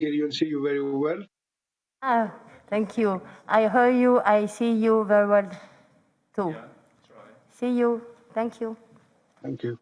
hear you and see you very well. Ah, thank you. I hear you. I see you very well too. Yeah, see you. Thank you. Thank you.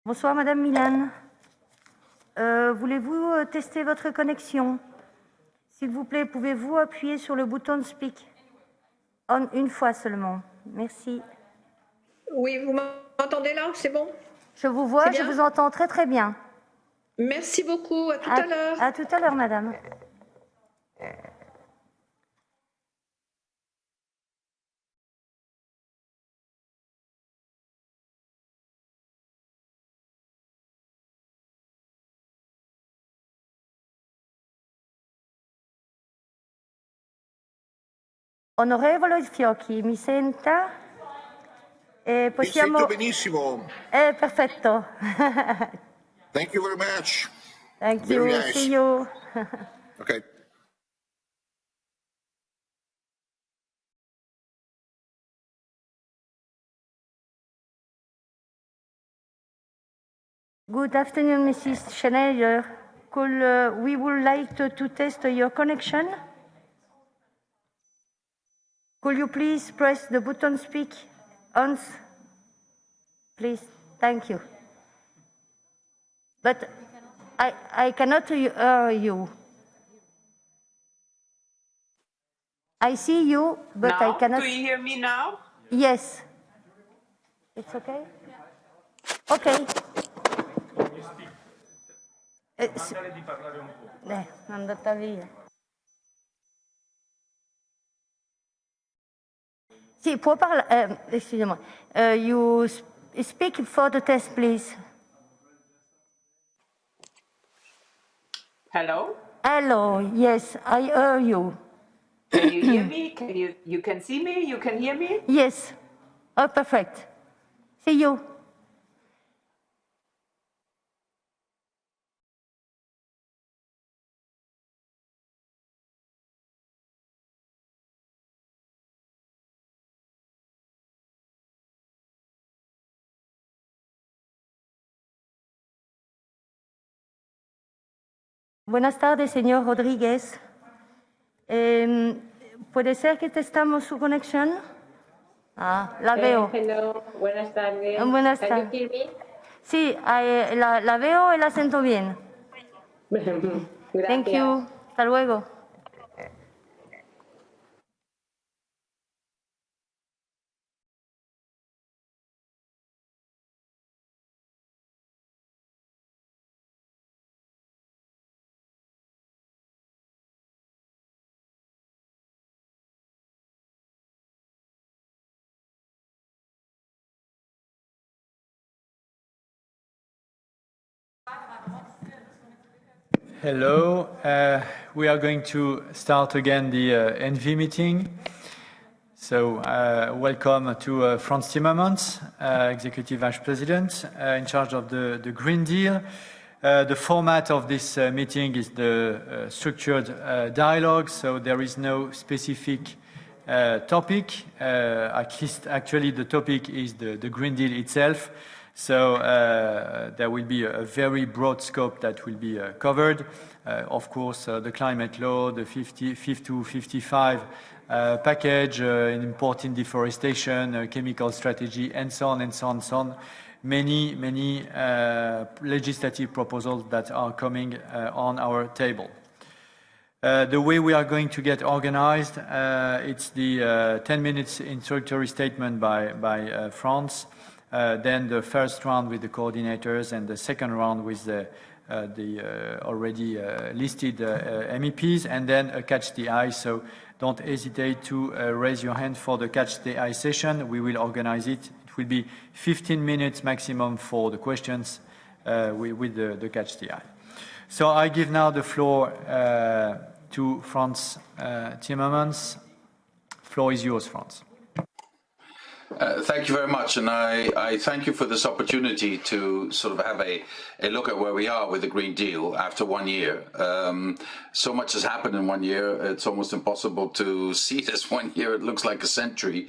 Bonsoir, Madame Milan. Voulez-vous tester votre connexion? S'il vous plaît, pouvez-vous appuyer sur le bouton Speak une fois seulement? Merci. Oui, vous m'entendez là? C'est bon? Je vous vois, je vous entends très très bien. Merci beaucoup, à tout à l'heure. À tout à l'heure, madame. Onorevole Fiocchi, mi senta? Mi sento benissimo. Perfetto. Thank you very much. Thank Very you. nice. See you. Okay. Good afternoon, Mrs. Schneider. We would like to test your connection. Could you please press the button Speak on? Please, thank you. But I cannot hear you. I see you, but now? I cannot. Do you hear me now? Yes. It's okay? Ok. È andata via. Sì, può parlare. Excusez-moi. You speak for the test, please. Hello? Hello, yes, I hear you. Can you hear me? You can see me? You can hear me? Yes. Oh, perfect. See you. Buenas tardes, señor Rodríguez. ¿Puede ser que testamos su conexión? Ah, la veo. Hello, buenas tardes. Buenas Can tardes. you hear me? Sí, la veo y la siento bien. Gracias. Thank you. Hasta luego. Hello. We are going to start again the ENVI meeting. So welcome to Frans Timmermans, Executive Vice President in charge of the Green Deal. The format of this meeting is the structured dialogue, so there is no specific topic. At least, actually, the topic is the Green Deal itself. So there will be a very broad scope that will be covered. Of course, the climate law, the 50 to 55 package, important deforestation, chemical strategy, and so on and so on and so on. Many legislative proposals that are coming on our table. The way we are going to get organized, it's the 10 minutes introductory statement by Frans, then the first round with the coordinators, and the second round with the already listed MEPs, and then a catch the eye. So don't hesitate to raise your hand for the catch the eye session. We will organize it. It will be 15 minutes maximum for the questions with the catch the eye. So I give now the floor to Frans Timmermans. Floor is yours, Frans. Thank you very much, and I thank you for this opportunity to sort of have a look at where we are with the Green Deal after 1 year. So much has happened in 1 year, it's almost impossible to see this 1 year, it looks like a century.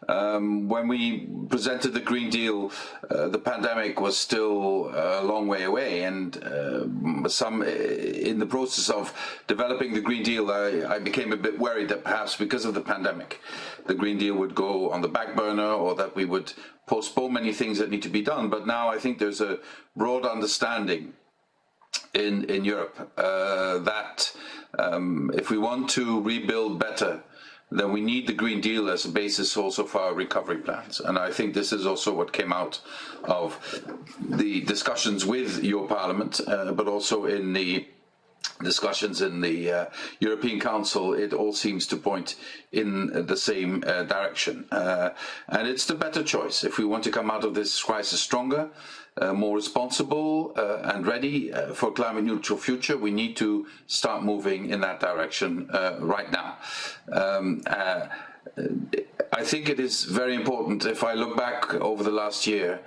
When we presented the Green Deal, the pandemic was still a long way away, and in the process of developing the Green Deal, I became a bit worried that perhaps because of the pandemic, the Green Deal would go on the back burner, or that we would postpone many things that need to be done. But now I think there's a broad understanding in Europe that if we want to rebuild better, then we need the Green Deal as a basis also for our recovery plans. And I think this is also what came out of the discussions with your Parliament, but also in the discussions in the European Council. It all seems to point in the same direction. And it's the better choice. If we want to come out of this crisis stronger, more responsible and ready for a climate neutral future, we need to start moving in that direction right now. I think it is very important, if I look back over the last year,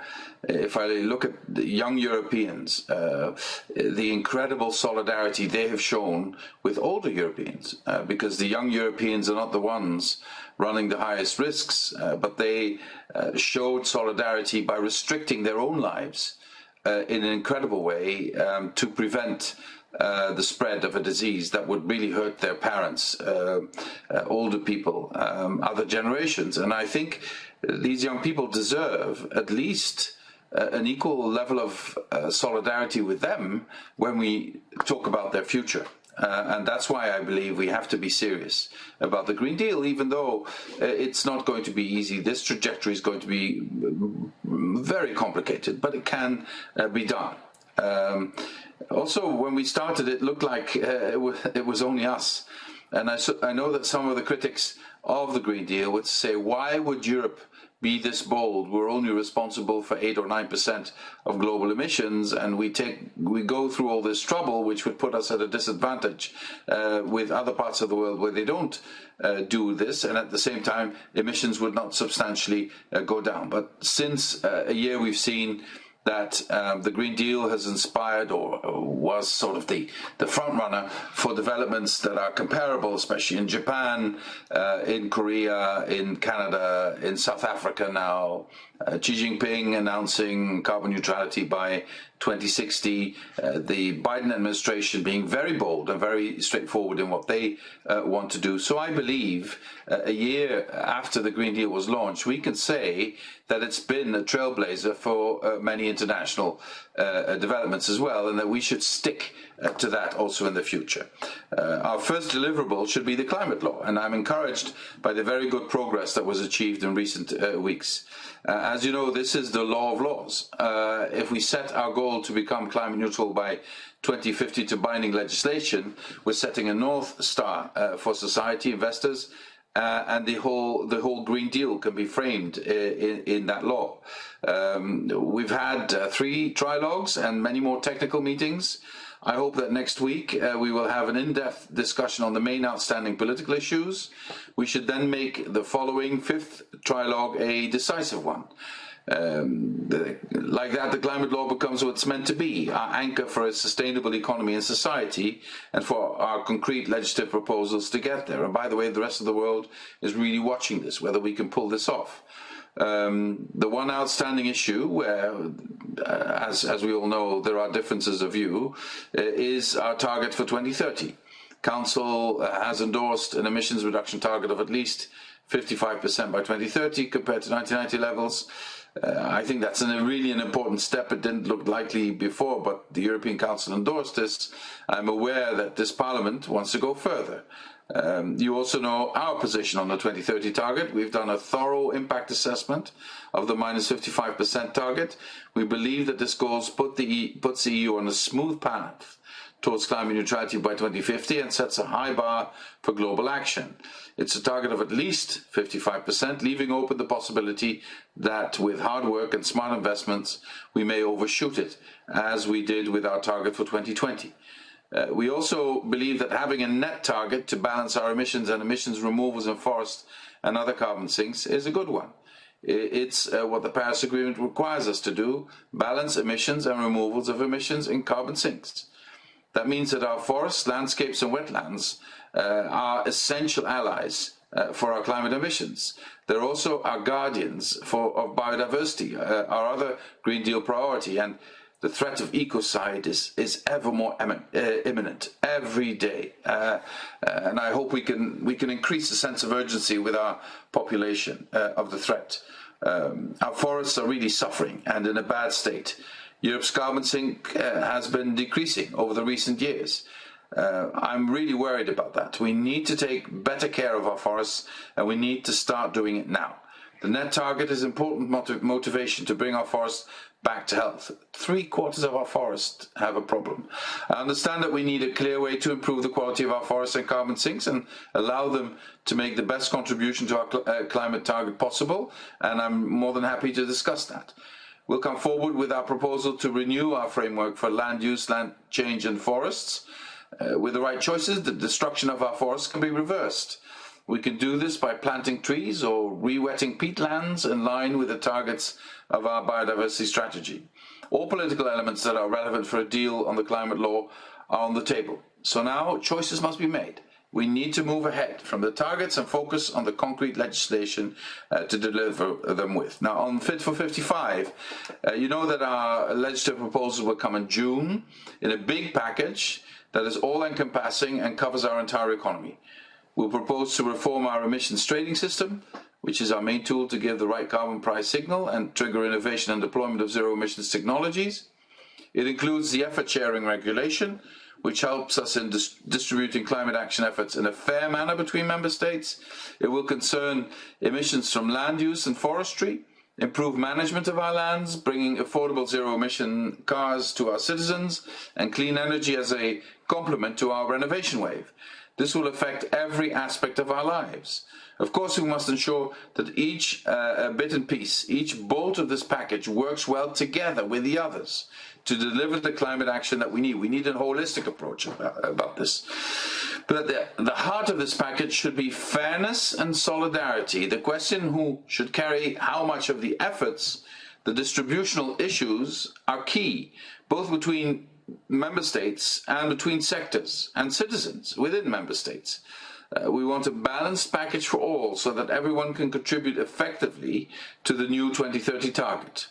if I look at the young Europeans, the incredible solidarity they have shown with older Europeans, because the young Europeans are not the ones running the highest risks, but they showed solidarity by restricting their own lives in an incredible way to prevent the spread of a disease that would really hurt their parents, older people, other generations. And I think these young people deserve at least an equal level of solidarity with them when we talk about their future. And that's why I believe we have to be serious about the Green Deal, even though it's not going to be easy. This trajectory is going to be very complicated, but it can be done. Also, when we started, it looked like it was only us. And I know that some of the critics of the Green Deal would say, why would Europe be this bold? We're only responsible for 8 or 9% of global emissions, and we go through all this trouble, which would put us at a disadvantage with other parts of the world where they don't do this, and at the same time, emissions would not substantially go down. But since a year, we've seen that the Green Deal has inspired or was sort of the front runner for developments that are comparable, especially in Japan, in Korea, in Canada, in South Africa now. Xi Jinping announcing carbon neutrality by 2060, the Biden administration being very bold and very straightforward in what they want to do. So I believe a year after the Green Deal was launched, we can say that it's been a trailblazer for many international developments as well, and that we should stick to that also in the future. Our first deliverable should be the climate law, and I'm encouraged by the very good progress that was achieved in recent weeks. As you know, this is the law of laws. If we set our goal to become climate neutral by 2050 to binding legislation, we're setting a North Star for society, investors, and the whole Green Deal can be framed in that law. We've had 3 trilogues and many more technical meetings I hope that next week we will have an in-depth discussion on the main outstanding political issues. We should then make the following 5th trilogue a decisive one. Like that, the climate law becomes what it's meant to be, our anchor for a sustainable economy and society, and for our concrete legislative proposals to get there. And by the way, the rest of the world is really watching this, whether we can pull this off. The one outstanding issue where, as we all know, there are differences of view, is our target for 2030. Council has endorsed an emissions reduction target of at least 55% by 2030 compared to 1990 levels. I think that's really an important step. It didn't look likely before, but the European Council endorsed this. I'm aware that this Parliament wants to go further. You also know our position on the 2030 target. We've done a thorough impact assessment of the minus 55% target. We believe that this goal puts the EU on a smooth path towards climate neutrality by 2050 and sets a high bar for global action. It's a target of at least 55%, leaving open the possibility that with hard work and smart investments, we may overshoot it, as we did with our target for 2020. We also believe that having a net target to balance our emissions and emissions removals in forests and other carbon sinks is a good one. It's what the Paris Agreement requires us to do, balance emissions and removals of emissions in carbon sinks. That means that our forests, landscapes and wetlands are essential allies for our climate emissions. They're also our guardians of biodiversity, our other Green Deal priority, and the threat of ecocide is ever more imminent every day. And I hope we can increase the sense of urgency with our population of the threat. Our forests are really suffering and in a bad state. Europe's carbon sink has been decreasing over the recent years. I'm really worried about that. We need to take better care of our forests, and we need to start doing it now. The net target is important motivation to bring our forests back to health. 3/4 of our forests have a problem. I understand that we need a clear way to improve the quality of our forests and carbon sinks and allow them to make the best contribution to our climate target possible, and I'm more than happy to discuss that. We'll come forward with our proposal to renew our framework for land use, land change and forests. With the right choices, the destruction of our forests can be reversed. We can do this by planting trees or re-wetting peatlands in line with the targets of our biodiversity strategy. All political elements that are relevant for a deal on the climate law are on the table. So now choices must be made. We need to move ahead from the targets and focus on the concrete legislation to deliver them with. Now, on Fit for 55, you know that our legislative proposals will come in June in a big package that is all-encompassing and covers our entire economy. We'll propose to reform our emissions trading system, which is our main tool to give the right carbon price signal and trigger innovation and deployment of zero emissions technologies. It includes the effort sharing regulation, which helps us in distributing climate action efforts in a fair manner between member states. It will concern emissions from land use and forestry, improve management of our lands, bringing affordable zero-emission cars to our citizens, and clean energy as a complement to our renovation wave. This will affect every aspect of our lives. Of course, we must ensure that each bit and piece, each bolt of this package works well together with the others to deliver the climate action that we need. We need a holistic approach about this. But the heart of this package should be fairness and solidarity. The question who should carry how much of the efforts, the distributional issues are key, both between member states and between sectors and citizens within member states. We want a balanced package for all so that everyone can contribute effectively to the new 2030 target.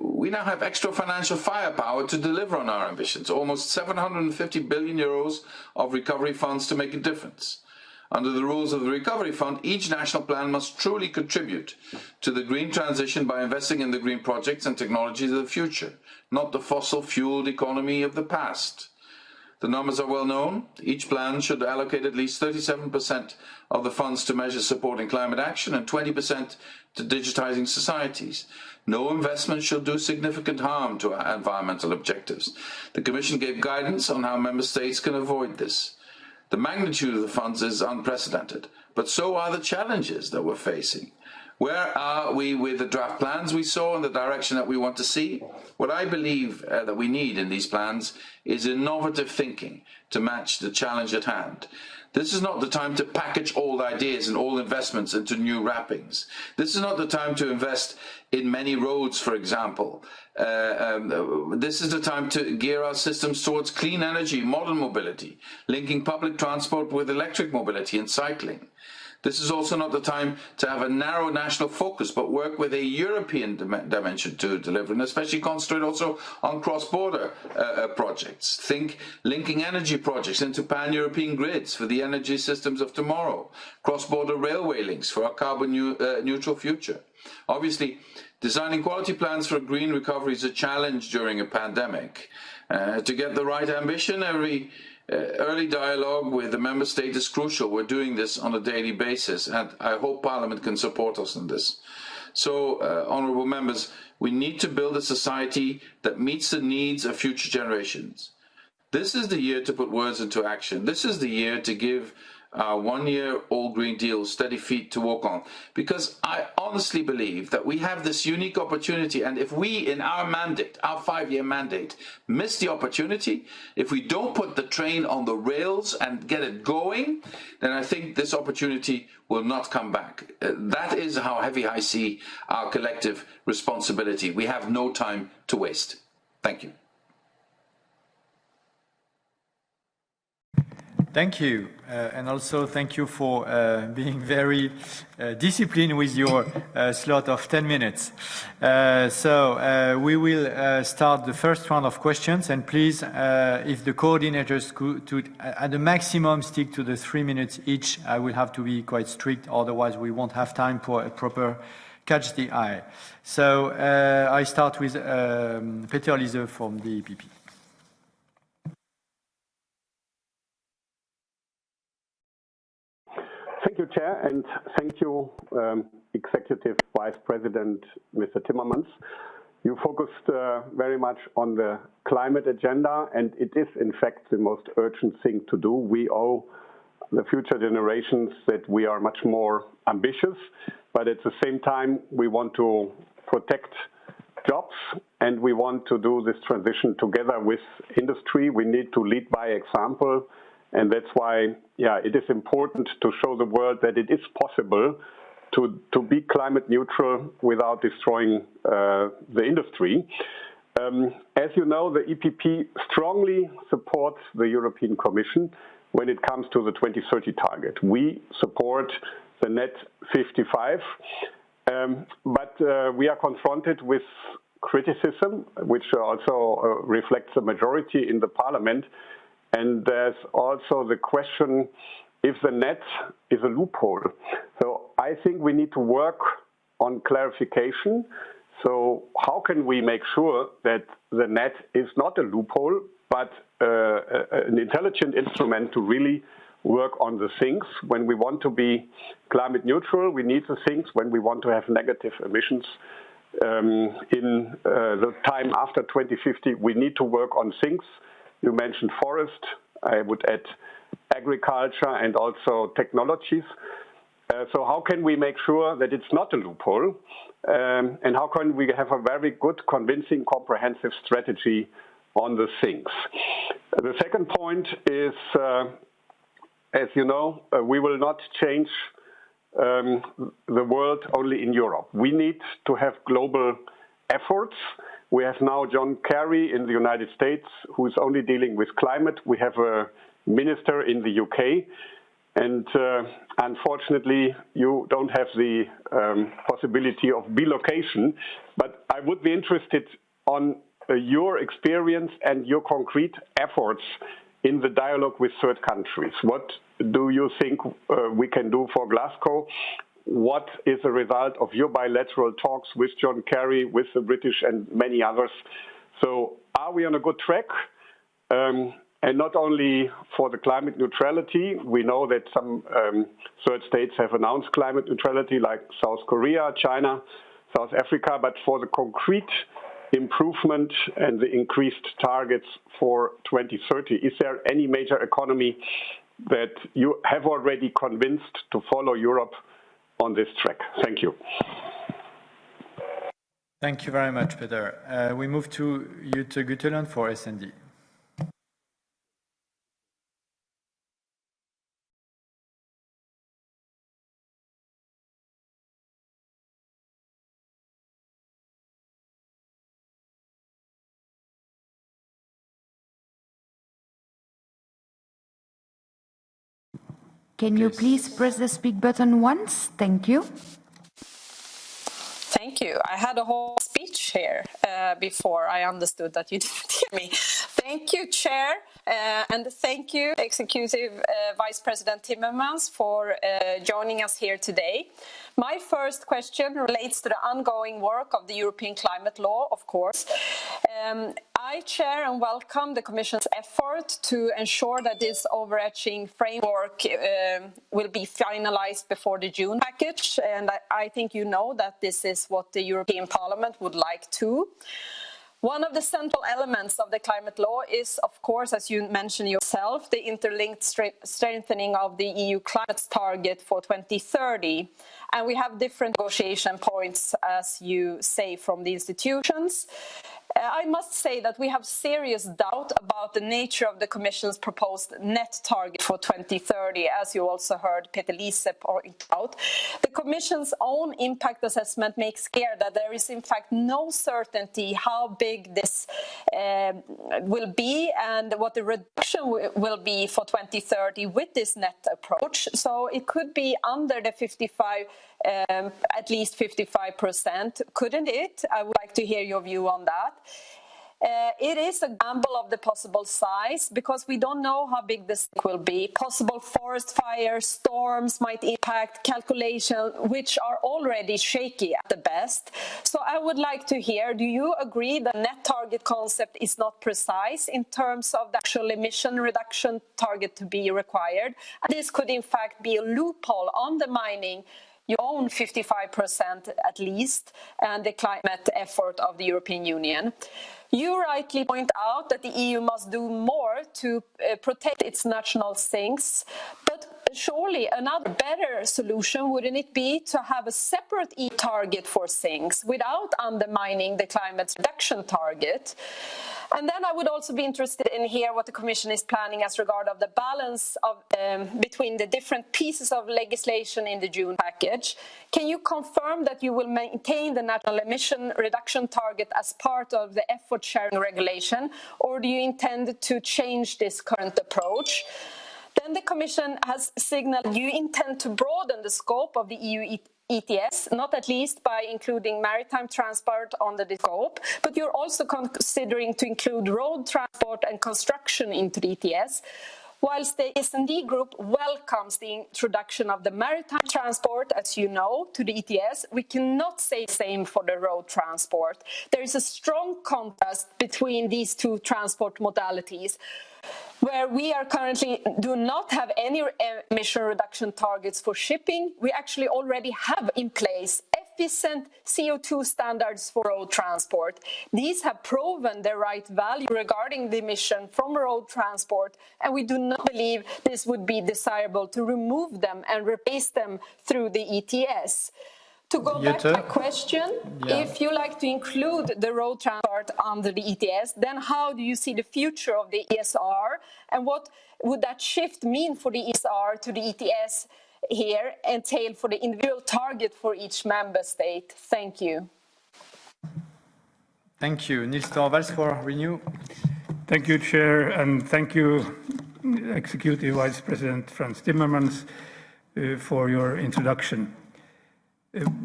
We now have extra financial firepower to deliver on our ambitions, almost 750 billion euros of recovery funds to make a difference. Under the rules of the Recovery Fund, each national plan must truly contribute to the green transition by investing in the green projects and technologies of the future, not the fossil-fueled economy of the past. The numbers are well known. Each plan should allocate at least 37% of the funds to measures supporting climate action and 20% to digitizing societies. No investment should do significant harm to our environmental objectives. The Commission gave guidance on how member states can avoid this. The magnitude of the funds is unprecedented, but so are the challenges that we're facing. Where are we with the draft plans we saw and the direction that we want to see? What I believe that we need in these plans is innovative thinking to match the challenge at hand. This is not the time to package old ideas and old investments into new wrappings. This is not the time to invest in many roads, for example. This is the time to gear our systems towards clean energy, modern mobility, linking public transport with electric mobility and cycling. This is also not the time to have a narrow national focus, but work with a European dimension to deliver, and especially concentrate also on cross-border projects. Think linking energy projects into pan-European grids for the energy systems of tomorrow, cross-border railway links for our carbon neutral future. Obviously, designing quality plans for a green recovery is a challenge during a pandemic. To get the right ambition, early dialogue with the member state is crucial. We're doing this on a daily basis, and I hope Parliament can support us in this. So, honourable members, we need to build a society that meets the needs of future generations. This is the year to put words into action. This is the year to give our one-year-old Green Deal steady feet to walk on, because I honestly believe that we have this unique opportunity, and if we, in our mandate, our 5-year mandate, miss the opportunity, if we don't put the train on the rails and get it going, then I think this opportunity will not come back. That is how heavy I see our collective responsibility. We have no time to waste. Thank you. Thank you, and also thank you for being very disciplined with your slot of 10 minutes. So we will start the first round of questions, and please, if the coordinators could at the maximum stick to the 3 minutes each, I will have to be quite strict, otherwise we won't have time for a proper catch the eye. So I start with Peter Liese from the EPP. Thank you, Chair, and thank you, Executive Vice President, Mr. Timmermans. You focused very much on the climate agenda, and it is, in fact, the most urgent thing to do. We owe the future generations that we are much more ambitious, but at the same time, we want to protect jobs, and we want to do this transition together with industry. We need to lead by example. And that's why, it is important to show the world that it is possible to be climate neutral without destroying the industry. As you know, the EPP strongly supports the European Commission when it comes to the 2030 target. We support the net 55, but we are confronted with criticism, which also reflects the majority in the Parliament. And there's also the question if the net is a loophole. So I think we need to work on clarification. So how can we make sure that the net is not a loophole, but an intelligent instrument to really work on the things? When we want to be climate neutral, we need the things. When we want to have negative emissions in the time after 2050, we need to work on things. You mentioned forest, I would add agriculture and also technologies. So how can we make sure that it's not a loophole? And how can we have a very good, convincing, comprehensive strategy on the things? The second point is, as you know, we will not change the world only in Europe. We need to have global efforts. We have now John Kerry in the United States, who is only dealing with climate. We have a minister in the UK. And unfortunately, you don't have the possibility of bilocation. But I would be interested on your experience and your concrete efforts in the dialogue with third countries. What do you think we can do for Glasgow? What is the result of your bilateral talks with John Kerry, with the British and many others? So are we on a good track? And not only for the climate neutrality, we know that some third states have announced climate neutrality, like South Korea, China, South Africa, but for the concrete improvement and the increased targets for 2030, is there any major economy that you have already convinced to follow Europe on this track. Thank you. Thank you very much, Peter. We move to Jutta Gutteland for SND. Can you please press the speak button once? Thank you. Thank you. I had a whole speech here before I understood that you didn't hear me. Thank you, Chair, and thank you, Executive Vice President Timmermans, for joining us here today. My first question relates to the ongoing work of the European climate law, of course. I chair and welcome the Commission's effort to ensure that this overarching framework will be finalized before the June package, and I think you know that this is what the European Parliament would like too. One of the central elements of the climate law is, of course, as you mentioned yourself, the interlinked strengthening of the EU climate target for 2030. And we have different negotiation points, as you say, from the institutions. I must say that we have serious doubt about the nature of the Commission's proposed net target for 2030, as you also heard Peter Liese point out. The Commission's own impact assessment makes clear that there is in fact no certainty how big this will be and what the reduction will be for 2030 with this net approach. So it could be under the 55, at least 55%, couldn't it? I would like to hear your view on that. It is a gamble of the possible size because we don't know how big this will be. Possible forest fires, storms might impact calculations, which are already shaky at the best. So I would like to hear, do you agree the net target concept is not precise in terms of the actual emission reduction target to be required? And this could in fact be a loophole undermining your own 55% at least and the climate effort of the European Union. You rightly point out that the EU must do more to protect its national sinks, but surely another better solution, wouldn't it be to have a separate EU target for sinks without undermining the climate reduction target? And then I would also be interested in hear what the Commission is planning as regard of the balance of between the different pieces of legislation in the June package. Can you confirm that you will maintain the national emission reduction target as part of the effort sharing regulation, or do you intend to change this current approach? Then the Commission has signaled you intend to broaden the scope of the EU ETS, not at least by including maritime transport under the scope, but you're also considering to include road transport and construction into the ETS. Whilst the S&D group welcomes the introduction of the maritime transport, as you know, to the ETS, we cannot say the same for the road transport. There is a strong contrast between these two transport modalities, where we are currently do not have any emission reduction targets for shipping. We actually already have in place efficient CO2 standards for road transport. These have proven their right value regarding the emission from road transport, and we do not believe this would be desirable to remove them and replace them through the ETS. To go back to my question, if you like to include the road transport under the ETS, then how do you see the future of the ESR, and what would that shift mean for the ESR to the ETS here entail for the individual target for each member state? Thank you. Thank you. Niels Torvalds for Renew. Thank you, Chair, and thank you, Executive Vice President Frans Timmermans, for your introduction.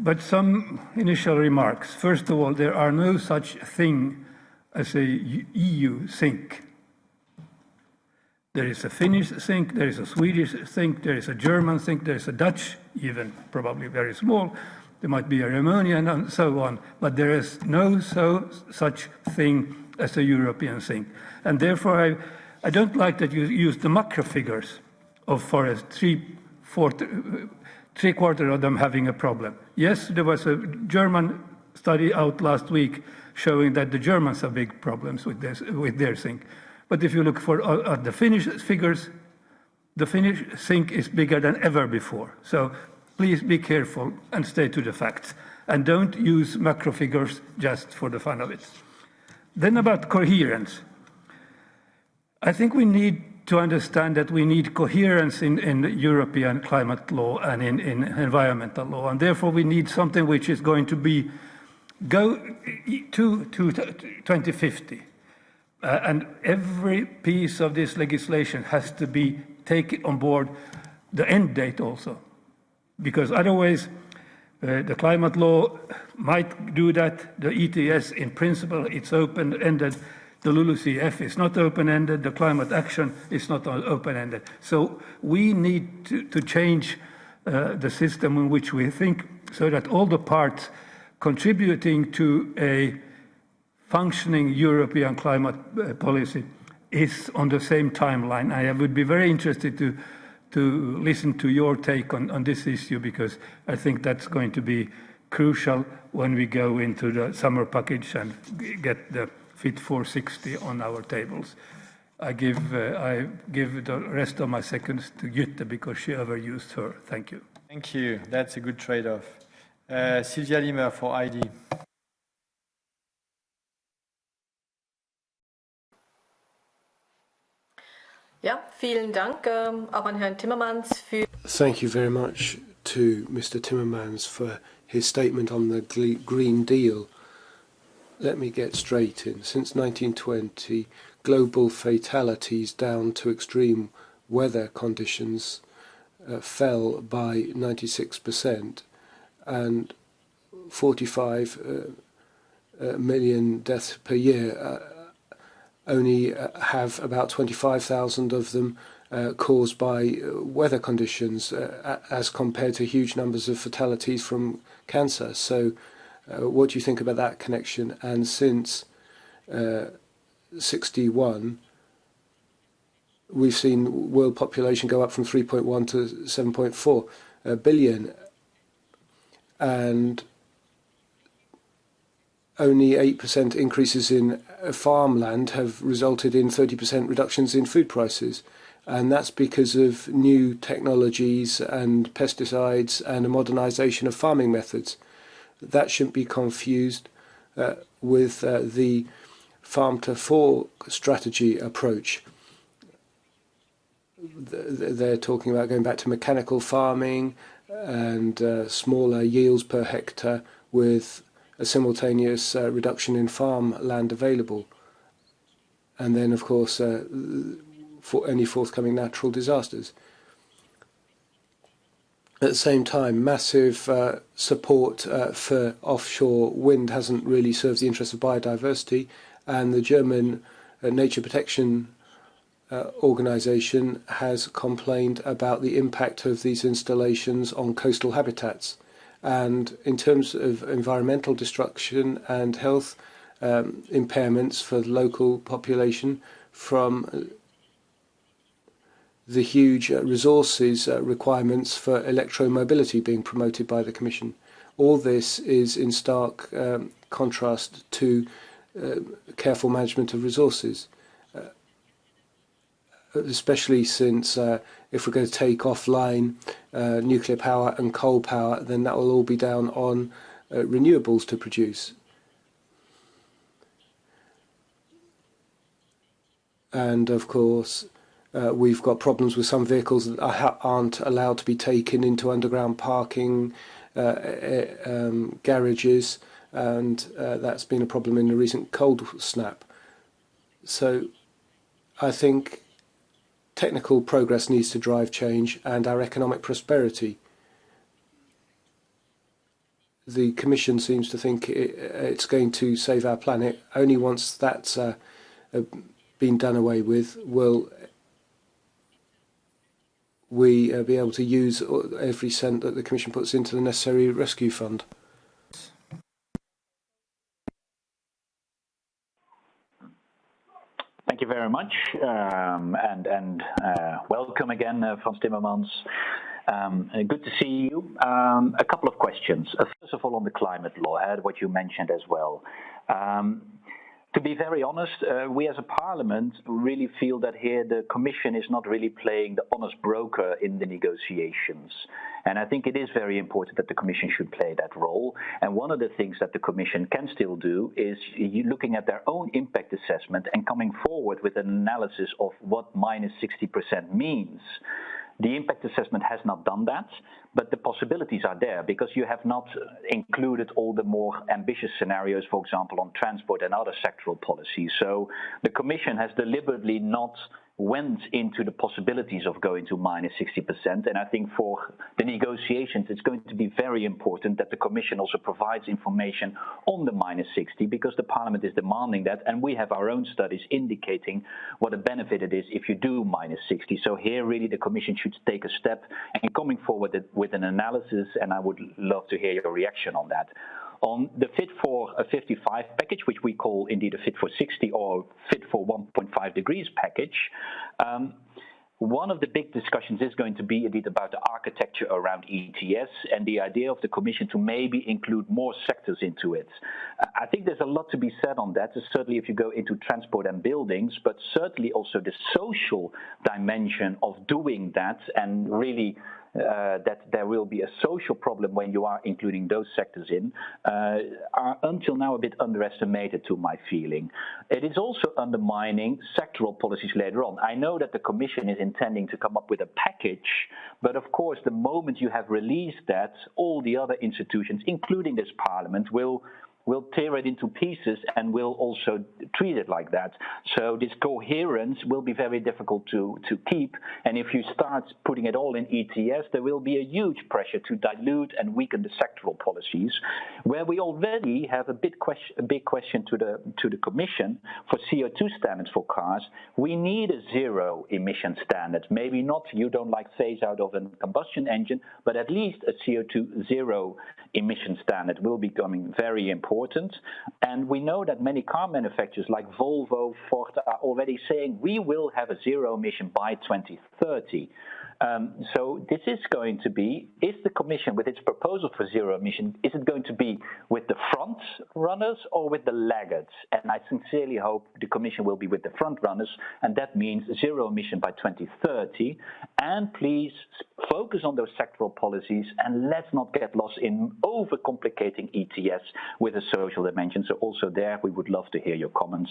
But some initial remarks. First of all, there are no such thing as a EU sink. There is a Finnish sink, there is a Swedish sink, there is a German sink, there is a Dutch, even probably very small. There might be a Romanian and so on, but there is no such thing as a European sink. And therefore, I don't like that you use the macro figures of forest, three-quarters of them having a problem. Yes, there was a German study out last week showing that the Germans have big problems with their sink. But if you look at the Finnish figures, the Finnish sink is bigger than ever before. So please be careful and stay to the facts. And don't use macro figures just for the fun of it. Then about coherence. I think we need to understand that we need coherence in European climate law and in environmental law. And therefore we need something which is going to go to 2050. And every piece of this legislation has to be taken on board the end date also. Because otherwise, the climate law might do that. The ETS, in principle, it's open-ended. The LULUCF is not open-ended. The climate action is not open-ended. So we need to change the system in which we think so that all the parts contributing to a functioning European climate policy is on the same timeline. I would be very interested to listen to your take on this issue, because I think that's going to be crucial when we go into the summer package and get the Fit for 60 on our tables. I give the rest of my seconds to Jutta because she overused her. Thank you. Thank you. That's a good trade-off. Sylvia Limer for ID. Ja, vielen Dank auch an Herrn Timmermans für. Thank you very much to Mr. Timmermans for his statement on the Green Deal. Let me get straight in. Since 1920, global fatalities down to extreme weather conditions fell by 96%, and 45 million deaths per year. Only have about 25,000 of them caused by weather conditions, as compared to huge numbers of fatalities from cancer. So what do you think about that connection? And since 61, we've seen world population go up from 3.1 to 7.4 billion. And only 8% increases in farmland have resulted in 30% reductions in food prices. And that's because of new technologies and pesticides and a modernization of farming methods. That shouldn't be confused with the farm-to-fork strategy approach. They're talking about going back to mechanical farming and smaller yields per hectare with a simultaneous reduction in farmland available. And then, of course, for any forthcoming natural disasters. At the same time, massive support for offshore wind hasn't really served the interests of biodiversity, and the German Nature Protection Organization has complained about the impact of these installations on coastal habitats. And in terms of environmental destruction and health impairments for the local population from the huge resources requirements for electromobility being promoted by the Commission. All this is in stark contrast to careful management of resources, especially since if we're going to take offline nuclear power and coal power, then that will all be down on renewables to produce. And of course, we've got problems with some vehicles that aren't allowed to be taken into underground parking garages, and that's been a problem in the recent cold snap. So I think technical progress needs to drive change and our economic prosperity. The Commission seems to think it's going to save our planet. Only once that's been done away with will we be able to use every cent that the Commission puts into the necessary rescue fund. Thank you very much, and welcome again, Frans Timmermans. Good to see you. A couple of questions. First of all, on the climate law, what you mentioned as well. To be very honest, we as a parliament really feel that here the Commission is not really playing the honest broker in the negotiations. And I think it is very important that the Commission should play that role. And one of the things that the Commission can still do is looking at their own impact assessment and coming forward with an analysis of what minus 60% means. The impact assessment has not done that, but the possibilities are there because you have not included all the more ambitious scenarios, for example, on transport and other sectoral policies. So the Commission has deliberately not went into the possibilities of going to minus 60%. And I think for the negotiations, it's going to be very important that the Commission also provides information on the minus 60 because the Parliament is demanding that. And we have our own studies indicating what a benefit it is if you do minus 60. So here really the Commission should take a step and coming forward with an analysis. And I would love to hear your reaction on that. On the Fit for 55 package, which we call indeed a Fit for 60 or Fit for 1.5 degrees package, one of the big discussions is going to be indeed about the architecture around ETS and the idea of the Commission to maybe include more sectors into it. I think there's a lot to be said on that, certainly if you go into transport and buildings, but certainly also the social dimension of doing that and really that there will be a social problem when you are including those sectors in, are until now a bit underestimated to my feeling. It is also undermining sectoral policies later on. I know that the Commission is intending to come up with a package, but of course the moment you have released that, all the other institutions, including this Parliament, will tear it into pieces and will also treat it like that. So this coherence will be very difficult to keep. And if you start putting it all in ETS, there will be a huge pressure to dilute and weaken the sectoral policies, where we already have a big question to the Commission for CO2 standards for cars. We need a zero emission standard. Maybe not, you don't like phase out of a combustion engine, but at least a CO2 zero emission standard will be becoming very important. And we know that many car manufacturers like Volvo, Ford are already saying we will have a zero emission by 2030. So this is going to be, is the Commission with its proposal for zero emission, is it going to be with the front runners or with the laggards? And I sincerely hope the Commission will be with the front runners, and that means zero emission by 2030. And please focus on those sectoral policies and let's not get lost in overcomplicating ETS with a social dimension. So also there we would love to hear your comments,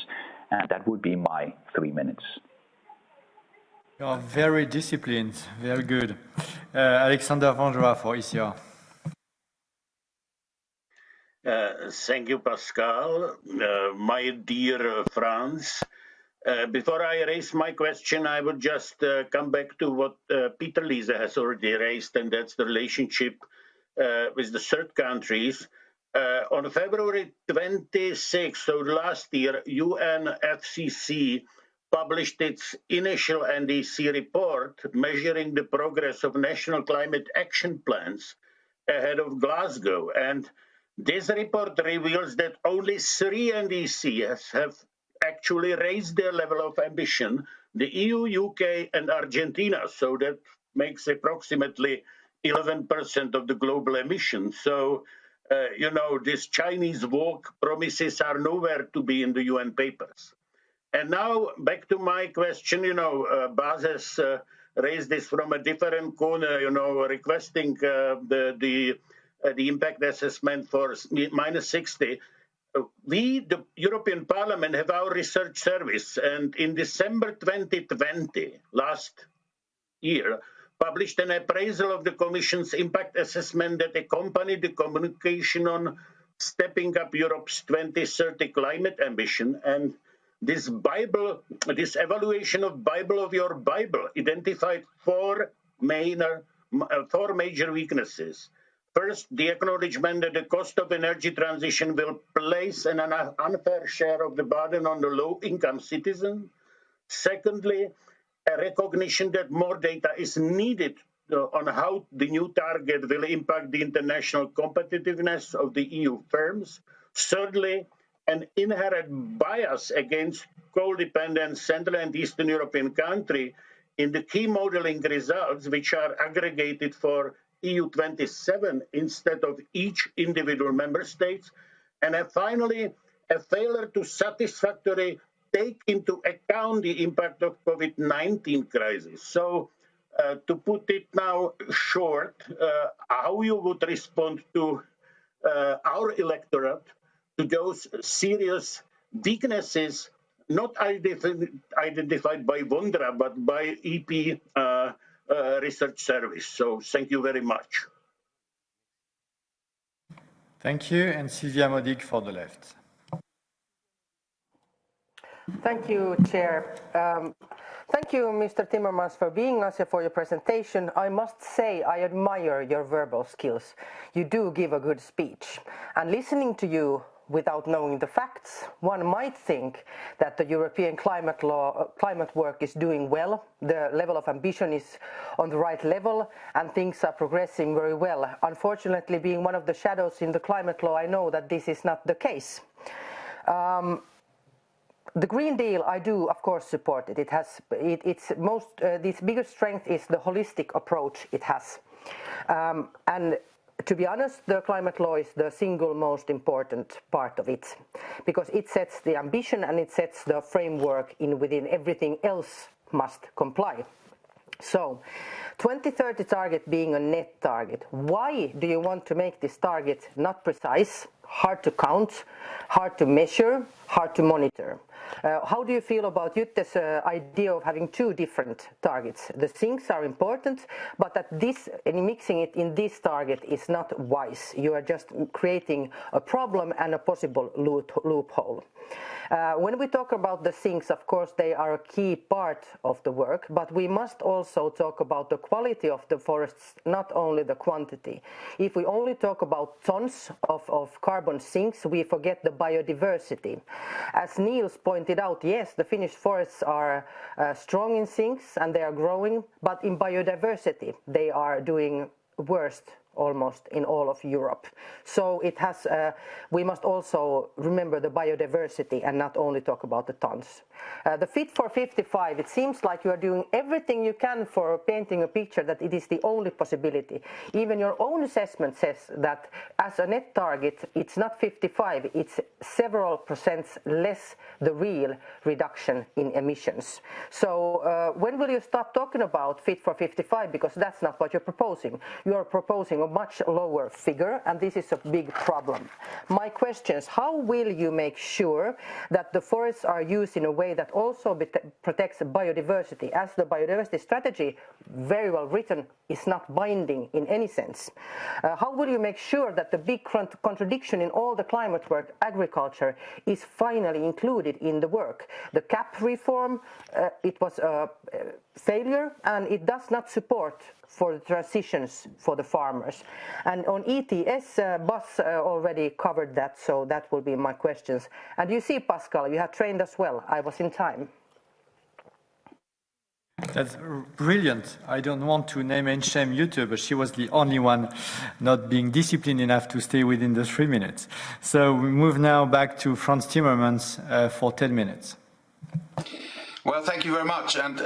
and that would be my 3 minutes. You are very disciplined, very good. Alexander Vandroa for ECR. Thank you, Pascal. My dear Frans, before I raise my question, I would just come back to what Peter Liese has already raised, and that's the relationship with the third countries. On February 26th, so last year, UNFCCC published its initial NDC report measuring the progress of national climate action plans ahead of Glasgow. And this report reveals that only 3 NDCs have actually raised their level of ambition, the EU, UK, and Argentina. So that makes approximately 11% of the global emissions. So, this Chinese walk promises are nowhere to be in the UN papers. And now back to my question, Bas has raised this from a different corner, requesting the impact assessment for minus 60. We, the European Parliament, have our research service, and in December 2020, last year, published an appraisal of the Commission's impact assessment that accompanied the communication on stepping up Europe's 2030 climate ambition. And this evaluation of Bible of your Bible identified four major weaknesses. First, the acknowledgement that the cost of energy transition will place an unfair share of the burden on the low-income citizen. Secondly, a recognition that more data is needed on how the new target will impact the international competitiveness of the EU firms. Thirdly, an inherent bias against coal-dependent Central and Eastern European countries in the key modeling results, which are aggregated for EU 27 instead of each individual member states. And then finally, a failure to satisfactorily take into account the impact of COVID-19 crisis. So to put it now short, how you would respond to our electorate, to those serious weaknesses not identified by Wondra, but by EP Research Service. So thank you very much. Thank you, and Sylvia Modig for the left. Thank you, Chair. Thank you, Mr. Timmermans, for being us for your presentation. I must say I admire your verbal skills. You do give a good speech. And listening to you without knowing the facts, one might think that the European climate work is doing well, the level of ambition is on the right level, and things are progressing very well. Unfortunately, being one of the shadows in the climate law, I know that this is not the case. The Green Deal, I do, of course, support it. It has its biggest strength is the holistic approach it has. And to be honest, the climate law is the single most important part of it, because it sets the ambition and it sets the framework within everything else must comply. So, 2030 target being a net target. Why do you want to make this target not precise, hard to count, hard to measure, hard to monitor? How do you feel about Jutte's idea of having two different targets? The things are important, but that mixing it in this target is not wise. You are just creating a problem and a possible loophole. When we talk about the things, of course, they are a key part of the work, but we must also talk about the quality of the forests, not only the quantity. If we only talk about tons of carbon sinks, we forget the biodiversity. As Niels pointed out, yes, the Finnish forests are strong in sinks and they are growing, but in biodiversity, they are doing worst almost in all of Europe. So it has, we must also remember the biodiversity and not only talk about the tons. The Fit for 55, it seems like you are doing everything you can for painting a picture that it is the only possibility. Even your own assessment says that as a net target, it's not 55, it's several percents less the real reduction in emissions. So when will you stop talking about Fit for 55? Because that's not what you're proposing. You are proposing a much lower figure, and this is a big problem. My question is, how will you make sure that the forests are used in a way that also protects biodiversity, as the biodiversity strategy, very well written, is not binding in any sense? How will you make sure that the big contradiction in all the climate work, agriculture, is finally included in the work? The CAP reform, it was a failure, and it does not support for the transitions for the farmers. And on ETS, Bas already covered that, so that will be my questions. And you see, Pascal, you have trained us well. I was in time. That's brilliant. I don't want to name and shame Jutta, but she was the only one not being disciplined enough to stay within the 3 minutes. So we move now back to Frans Timmermans for 10 minutes. Well, thank you very much. And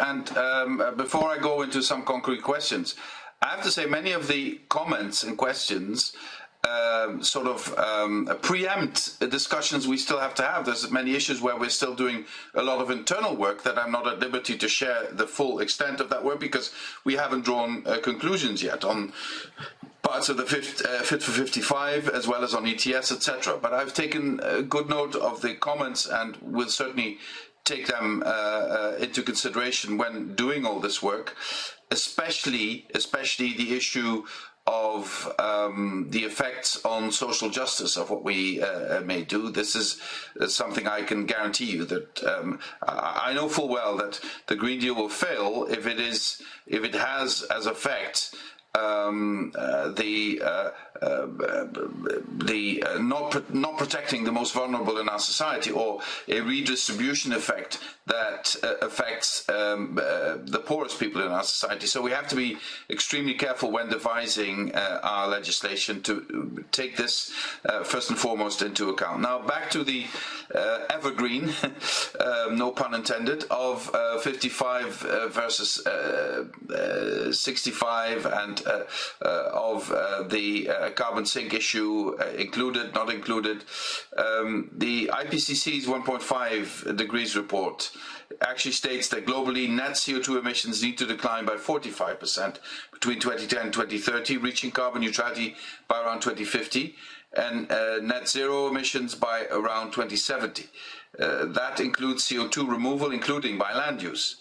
before I go into some concrete questions, I have to say many of the comments and questions preempt discussions we still have to have. There's many issues where we're still doing a lot of internal work that I'm not at liberty to share the full extent of that work because we haven't drawn conclusions yet on parts of the Fit for 55 as well as on ETS, etc. But I've taken good note of the comments and will certainly take them into consideration when doing all this work, especially the issue of the effects on social justice of what we may do. This is something I can guarantee you that I know full well that the Green Deal will fail if it has as effect not protecting the most vulnerable in our society, or a redistribution effect that affects the poorest people in our society. So we have to be extremely careful when devising our legislation to take this first and foremost into account. Now back to the evergreen, no pun intended, of 55 versus 65 and of the carbon sink issue, included, not included. The IPCC's 1.5 degrees report actually states that globally net CO2 emissions need to decline by 45% between 2010 and 2030, reaching carbon neutrality by around 2050, and net zero emissions by around 2070. That includes CO2 removal, including by land use.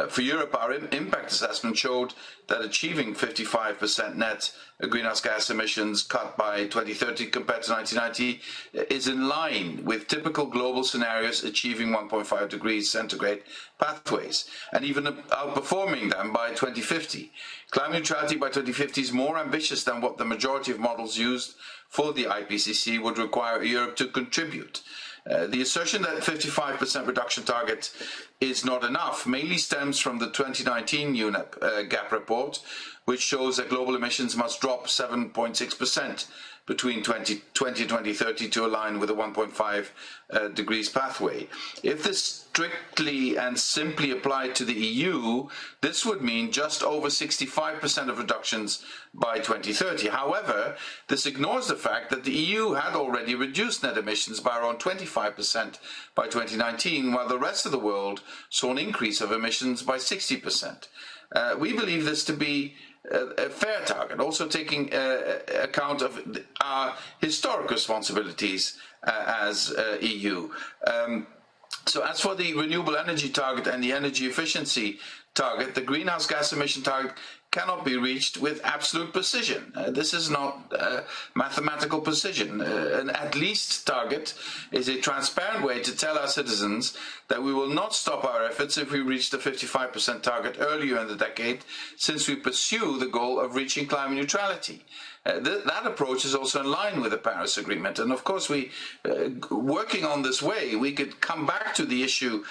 For Europe, our impact assessment showed that achieving 55% net greenhouse gas emissions cut by 2030 compared to 1990 is in line with typical global scenarios achieving 1.5 degrees centigrade pathways, and even outperforming them by 2050. Climate neutrality by 2050 is more ambitious than what the majority of models used for the IPCC would require Europe to contribute. The assertion that 55% reduction target is not enough mainly stems from the 2019 UNEP gap report, which shows that global emissions must drop 7.6% between 2020 and 2030 to align with a 1.5 degrees pathway. If this strictly and simply applied to the EU, this would mean just over 65% of reductions by 2030. However, this ignores the fact that the EU had already reduced net emissions by around 25% by 2019, while the rest of the world saw an increase of emissions by 60%. We believe this to be a fair target, also taking account of our historic responsibilities as EU. So as for the renewable energy target and the energy efficiency target, the greenhouse gas emission target cannot be reached with absolute precision. This is not mathematical precision. An at least target is a transparent way to tell our citizens that we will not stop our efforts if we reach the 55% target earlier in the decade, since we pursue the goal of reaching climate neutrality. That approach is also in line with the Paris Agreement, and of course working on this way, we could come back to the issue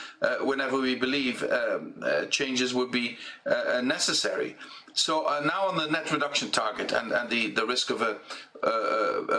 whenever we believe changes would be necessary. So now on the net reduction target and the risk of a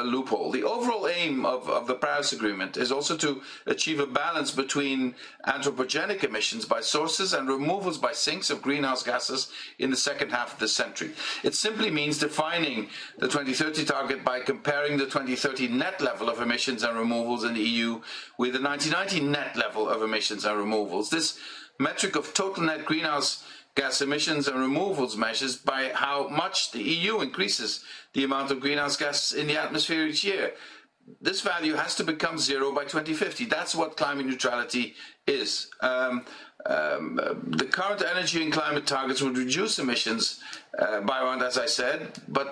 loophole. The overall aim of the Paris Agreement is also to achieve a balance between anthropogenic emissions by sources and removals by sinks of greenhouse gases in the second half of the century. It simply means defining the 2030 target by comparing the 2030 net level of emissions and removals in the EU with the 1990 net level of emissions and removals. This metric of total net greenhouse gas emissions and removals measures by how much the EU increases the amount of greenhouse gases in the atmosphere each year. This value has to become zero by 2050. That's what climate neutrality is. The current energy and climate targets would reduce emissions by around, as I said, by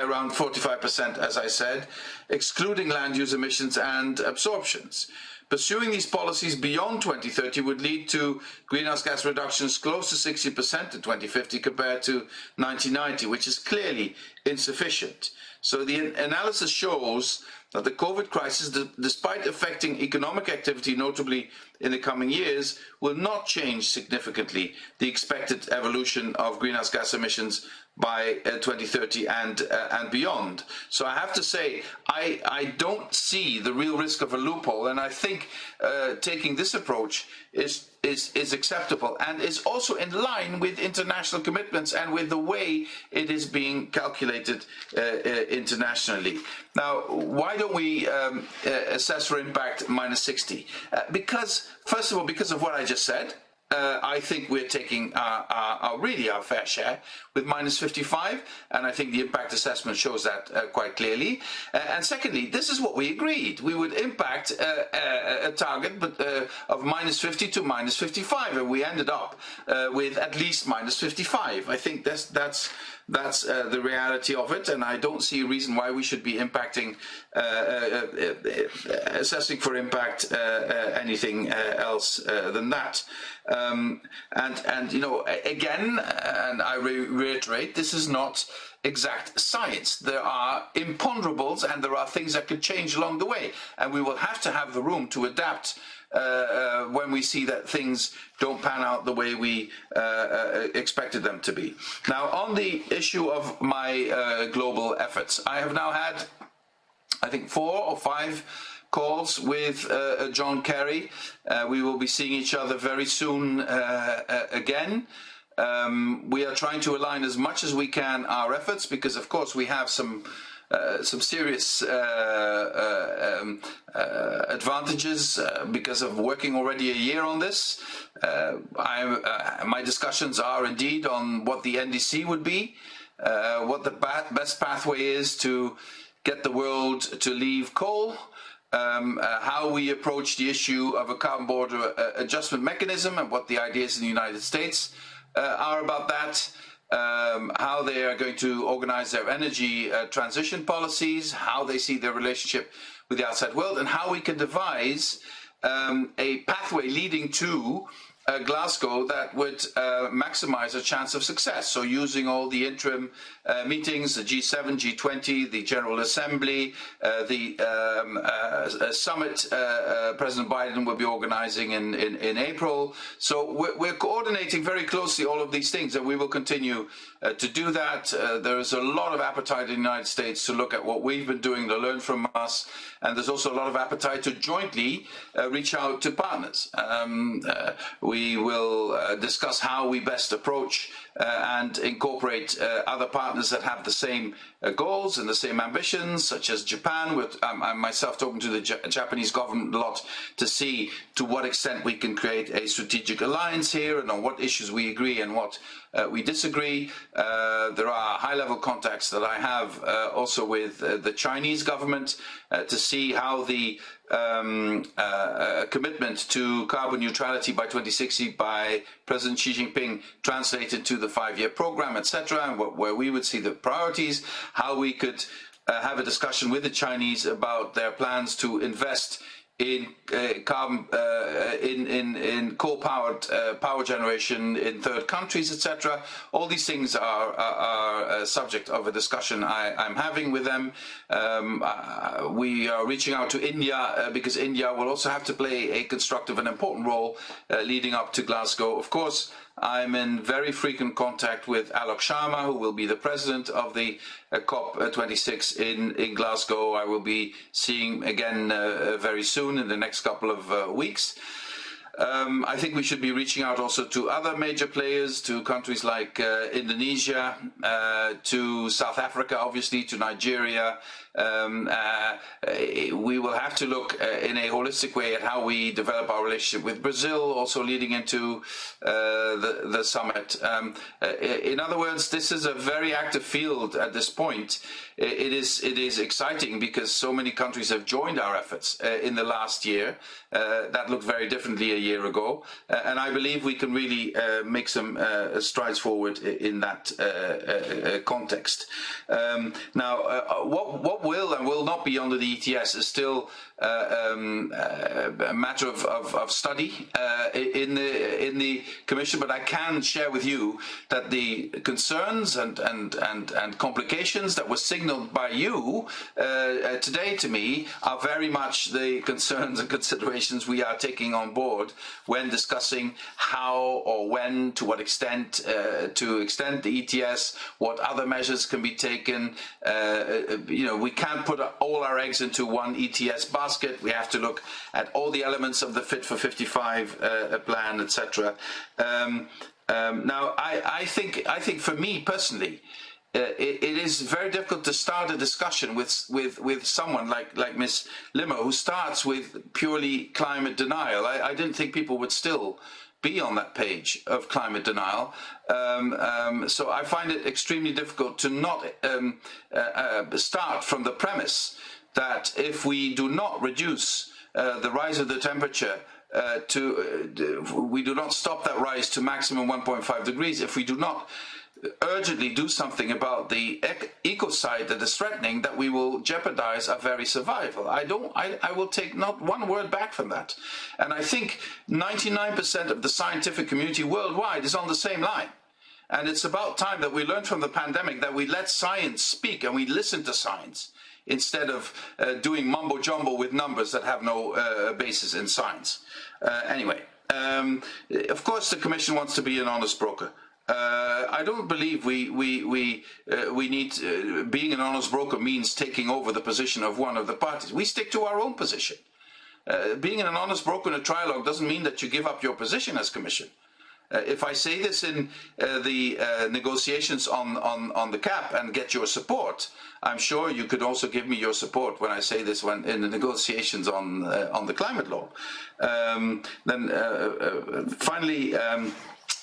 around 45%, as I said, excluding land use emissions and absorptions. Pursuing these policies beyond 2030 would lead to greenhouse gas reductions close to 60% in 2050 compared to 1990, which is clearly insufficient. So the analysis shows that the COVID crisis, despite affecting economic activity, notably in the coming years, will not change significantly the expected evolution of greenhouse gas emissions by 2030 and beyond. So I have to say, I don't see the real risk of a loophole, and I think taking this approach is acceptable and is also in line with international commitments and with the way it is being calculated internationally. Now, why don't we assess for impact minus 60? Because, first of all, because of what I just said, I think we're taking our fair share with minus 55, and I think the impact assessment shows that quite clearly. And secondly, this is what we agreed. We would impact a target of minus 50 to minus 55, and we ended up with at least minus 55. I think that's the reality of it, and I don't see a reason why we should be impacting, assessing for impact anything else than that. And you know, again, and I reiterate, this is not exact science. There are imponderables and there are things that could change along the way, and we will have to have the room to adapt when we see that things don't pan out the way we expected them to be. Now, on the issue of my global efforts, I have now had, I think, 4 or 5 calls with John Kerry. We will be seeing each other very soon again. We are trying to align as much as we can our efforts because, of course, we have some serious advantages because of working already a year on this. My discussions are indeed on what the NDC would be, what the best pathway is to get the world to leave coal, how we approach the issue of a carbon border adjustment mechanism and what the ideas in the United States are about that, how they are going to organize their energy transition policies, how they see their relationship with the outside world, and how we can devise a pathway leading to Glasgow that would maximize a chance of success. So using all the interim meetings, the G7, G20, the General Assembly, the summit President Biden will be organizing in April. So we're coordinating very closely all of these things, and we will continue to do that. There is a lot of appetite in the United States to look at what we've been doing, to learn from us, and there's also a lot of appetite to jointly reach out to partners. We will discuss how we best approach and incorporate other partners that have the same goals and the same ambitions, such as Japan. I'm myself talking to the Japanese government a lot to see to what extent we can create a strategic alliance here and on what issues we agree and what we disagree. There are high-level contacts that I have also with the Chinese government to see how the commitment to carbon neutrality by 2060 by President Xi Jinping translated to the 5-year program, etc., and where we would see the priorities, how we could have a discussion with the Chinese about their plans to invest in carbon in coal-powered power generation in third countries, etc. All these things are a subject of a discussion I'm having with them. We are reaching out to India because India will also have to play a constructive and important role leading up to Glasgow. Of course, I'm in very frequent contact with Alok Sharma, who will be the president of the COP26 in Glasgow. I will be seeing again very soon in the next couple of weeks. I think we should be reaching out also to other major players, to countries like Indonesia, to South Africa, obviously, to Nigeria. We will have to look in a holistic way at how we develop our relationship with Brazil, also leading into the summit. In other words, this is a very active field at this point. It is exciting because so many countries have joined our efforts in the last year. That looked very differently a year ago, and I believe we can really make some strides forward in that context. Now, what will and will not be under the ETS is still a matter of study in the Commission, but I can share with you that the concerns and complications that were signalled by you today to me are very much the concerns and considerations we are taking on board when discussing how or when, to what extent to extend the ETS, what other measures can be taken. We can't put all our eggs into one ETS basket. We have to look at all the elements of the Fit for 55 plan, etc. Now, I think for me personally, it is very difficult to start a discussion with someone like Ms. Limo, who starts with purely climate denial. I didn't think people would still be on that page of climate denial. So I find it extremely difficult to not start from the premise that if we do not reduce the rise of the temperature we do not stop that rise to maximum 1.5 degrees, if we do not urgently do something about the ecocide that is threatening, that we will jeopardize our very survival. I will take not one word back from that. And I think 99% of the scientific community worldwide is on the same line. And it's about time that we learn from the pandemic that we let science speak and we listen to science instead of doing mumbo-jumbo with numbers that have no basis in science. Anyway, of course the Commission wants to be an honest broker. I don't believe we need being an honest broker means taking over the position of one of the parties. We stick to our own position. Being an honest broker in a trilogue doesn't mean that you give up your position as Commission. If I say this in the negotiations on the CAP and get your support, I'm sure you could also give me your support when I say this when in the negotiations on the climate law. Finally,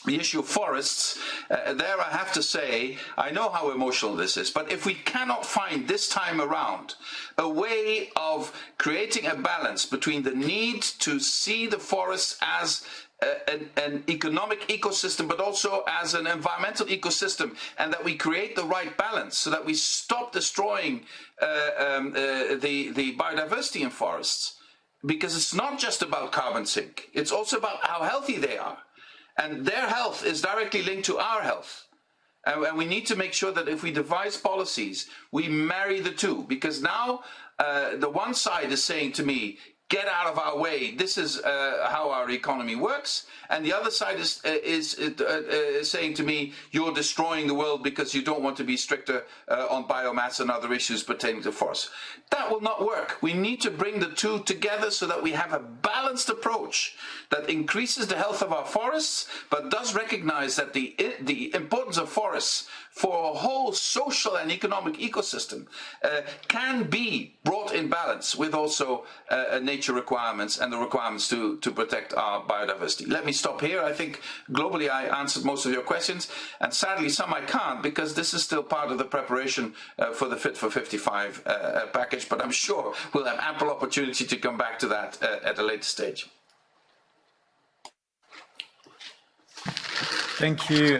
the issue of forests, there I have to say, I know how emotional this is, but if we cannot find this time around a way of creating a balance between the need to see the forests as an economic ecosystem, but also as an environmental ecosystem, and that we create the right balance so that we stop destroying the biodiversity in forests, because it's not just about carbon sink, it's also about how healthy they are. And their health is directly linked to our health. And we need to make sure that if we devise policies, we marry the two. Because now the one side is saying to me, get out of our way, this is how our economy works. And the other side is saying to me, you're destroying the world because you don't want to be stricter on biomass and other issues pertaining to forests. That will not work. We need to bring the two together so that we have a balanced approach that increases the health of our forests, but does recognize that the importance of forests for a whole social and economic ecosystem can be brought in balance with also nature requirements and the requirements to protect our biodiversity. Let me stop here. I think globally I answered most of your questions, and sadly some I can't, because this is still part of the preparation for the Fit for 55 package, but I'm sure we'll have ample opportunity to come back to that at a later stage. Thank you,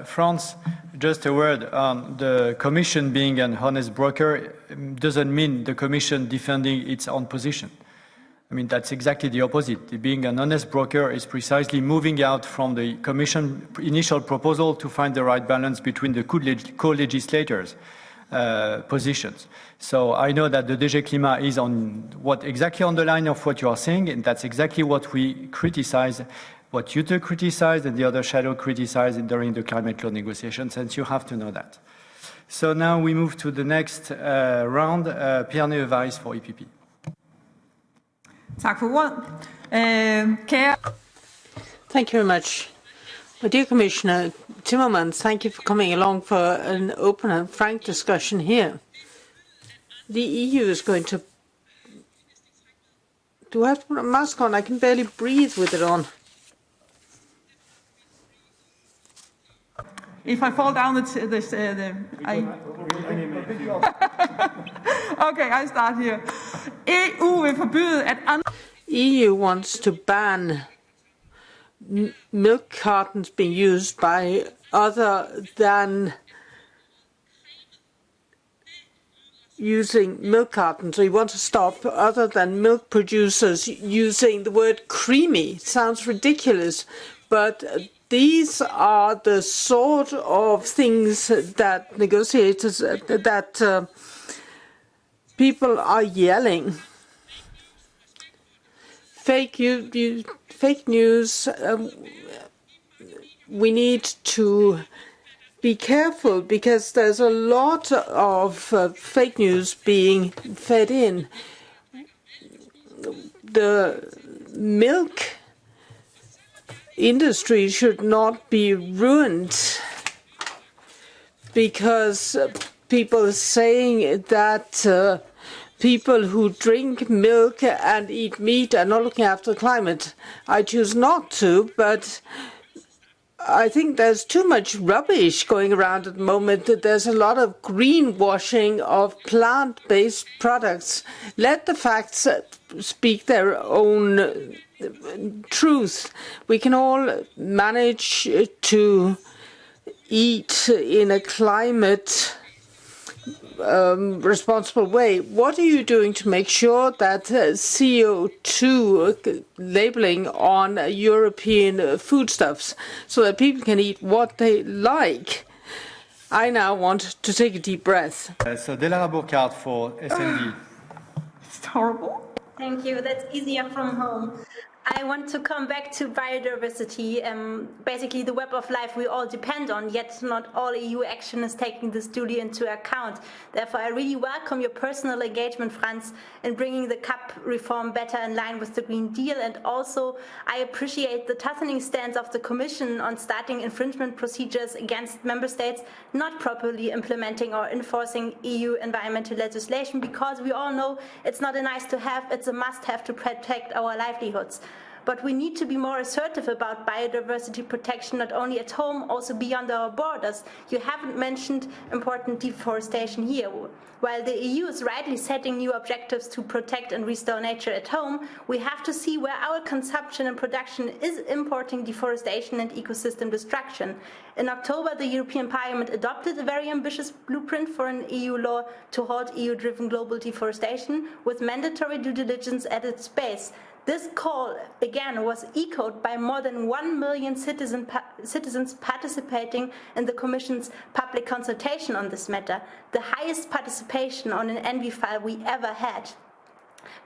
Frans. Just a word on the Commission being an honest broker doesn't mean the Commission defending its own position. I mean, that's exactly the opposite. Being an honest broker is precisely moving out from the Commission initial proposal to find the right balance between the co-legislators' positions. So I know that the DG Climat is on exactly on the line of what you are saying, and that's exactly what we criticize, what Jutta criticized and the other shadow criticized during the climate law negotiations, and you have to know that. So now we move to the next round. Pierre Neuweis for EPP. Tak for ordet. Thank you very much. My dear Commissioner Timmermans, thank you for coming along for an open and frank discussion here. The EU is going to... Do I have to put a mask on? I can barely breathe with it on. If I fall down, okay, I start here. EU vil forbyde at EU wants to ban milk cartons being used by other than using milk cartons. So you want to stop other than milk producers using the word creamy. It sounds ridiculous, but these are the sort of things that negotiators, that people are yelling. Fake news, we need to be careful because there's a lot of fake news being fed in. The milk industry should not be ruined because people are saying that people who drink milk and eat meat are not looking after the climate. I choose not to, but I think there's too much rubbish going around at the moment. There's a lot of greenwashing of plant-based products. Let the facts speak their own truth. We can all manage to eat in a climate responsible way. What are you doing to make sure that CO2 labeling on European foodstuffs so that people can eat what they like? I now want to take a deep breath. So Delara Burkhardt for SND. It's horrible. Thank you. That's easier from home. I want to come back to biodiversity, basically the web of life we all depend on, yet not all EU action is taking this duty into account. Therefore, I really welcome your personal engagement, Frans, in bringing the CAP reform better in line with the Green Deal, and also I appreciate the toughening stance of the Commission on starting infringement procedures against member states not properly implementing or enforcing EU environmental legislation, because we all know it's not a nice to have, it's a must have to protect our livelihoods. But we need to be more assertive about biodiversity protection, not only at home, also beyond our borders. You haven't mentioned important deforestation here. While the EU is rightly setting new objectives to protect and restore nature at home, we have to see where our consumption and production is importing deforestation and ecosystem destruction. In October, the European Parliament adopted a very ambitious blueprint for an EU law to halt EU-driven global deforestation, with mandatory due diligence at its base. This call, again, was echoed by more than 1 million citizens participating in the Commission's public consultation on this matter, the highest participation on an ENVI file we ever had.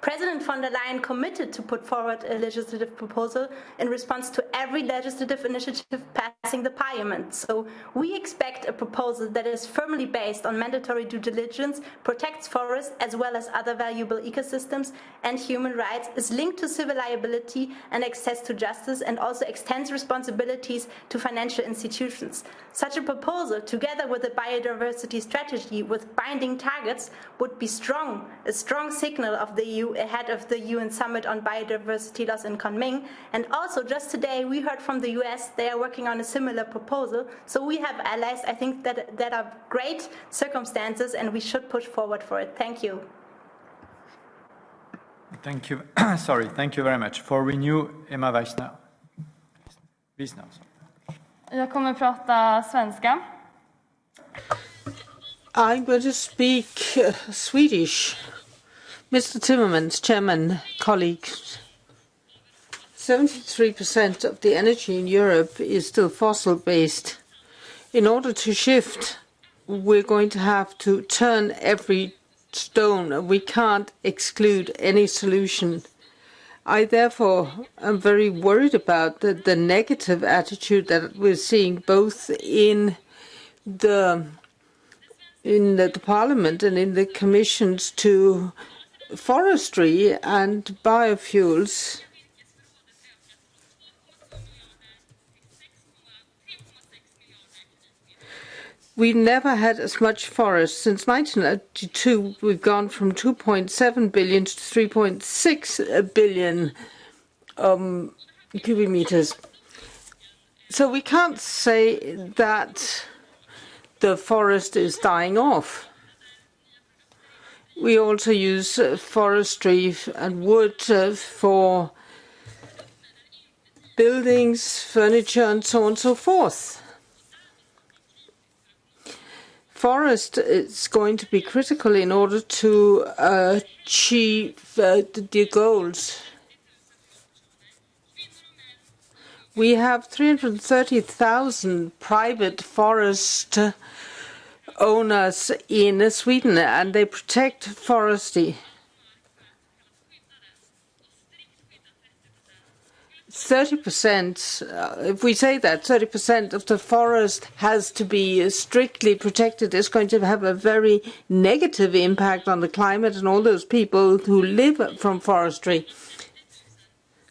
President von der Leyen committed to put forward a legislative proposal in response to every legislative initiative passing the Parliament. So we expect a proposal that is firmly based on mandatory due diligence, protects forests as well as other valuable ecosystems and human rights, is linked to civil liability and access to justice, and also extends responsibilities to financial institutions. Such a proposal, together with a biodiversity strategy with binding targets, would be a strong signal of the EU ahead of the UN Summit on Biodiversity Loss in Kunming. And also, just today, we heard from the US they are working on a similar proposal. So we have allies, I think, that are great circumstances, and we should push forward for it. Thank you. Thank you. Sorry, thank you very much. For Renew, Emma Weissner. Jag kommer prata svenska. I'm going to speak Swedish. Mr. Timmermans, Chairman, colleagues, 73% of the energy in Europe is still fossil-based. In order to shift, we're going to have to turn every stone. We can't exclude any solution. I therefore am very worried about the negative attitude that we're seeing both in the Parliament and in the commissions to forestry and biofuels. We've never had as much forest. Since 1992, we've gone from 2.7 billion to 3.6 billion cubic meters. So we can't say that the forest is dying off. We also use forestry and wood for buildings, furniture, and so on and so forth. Forest is going to be critical in order to achieve the goals. We have 330,000 private forest owners in Sweden, and they protect forestry. 30%, if we say that 30% of the forest has to be strictly protected, is going to have a very negative impact on the climate and all those people who live from forestry.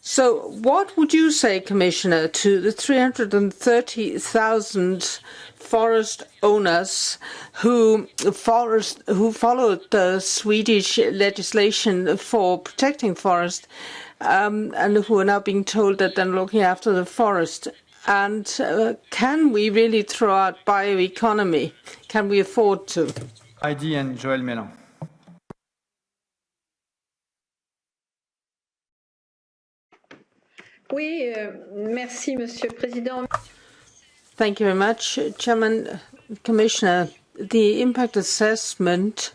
So what would you say, Commissioner, to the 330,000 forest owners who followed the Swedish legislation for protecting forest and who are now being told that they're looking after the forest? And can we really throw out bioeconomy? Can we afford to? Heidi and Joël Mélan. Oui, merci, Monsieur le Président. Thank you very much, Chairman, Commissioner. The impact assessment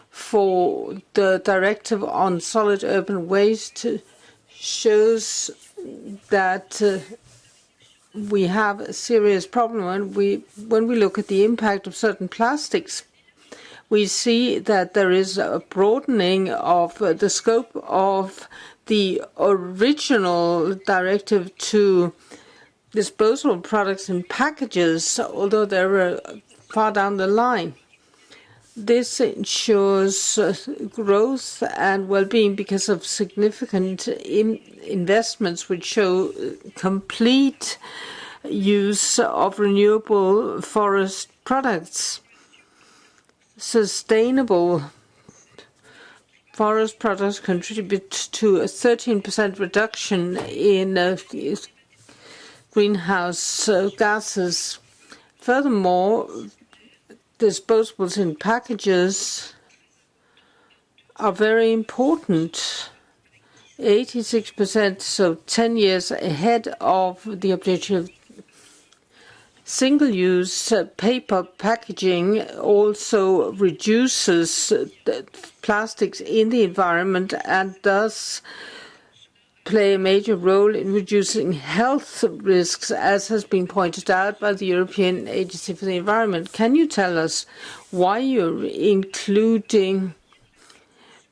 for the directive on solid urban waste shows that we have a serious problem. When we look at the impact of certain plastics, we see that there is a broadening of the scope of the original directive to disposable products in packages, although they're far down the line. This ensures growth and well-being because of significant investments which show complete use of renewable forest products. Sustainable forest products contribute to a 13% reduction in greenhouse gases. Furthermore, disposables in packages are very important. 86%, so 10 years ahead of the objective. Single-use paper packaging also reduces plastics in the environment and thus play a major role in reducing health risks, as has been pointed out by the European Agency for the Environment. Can you tell us why you're including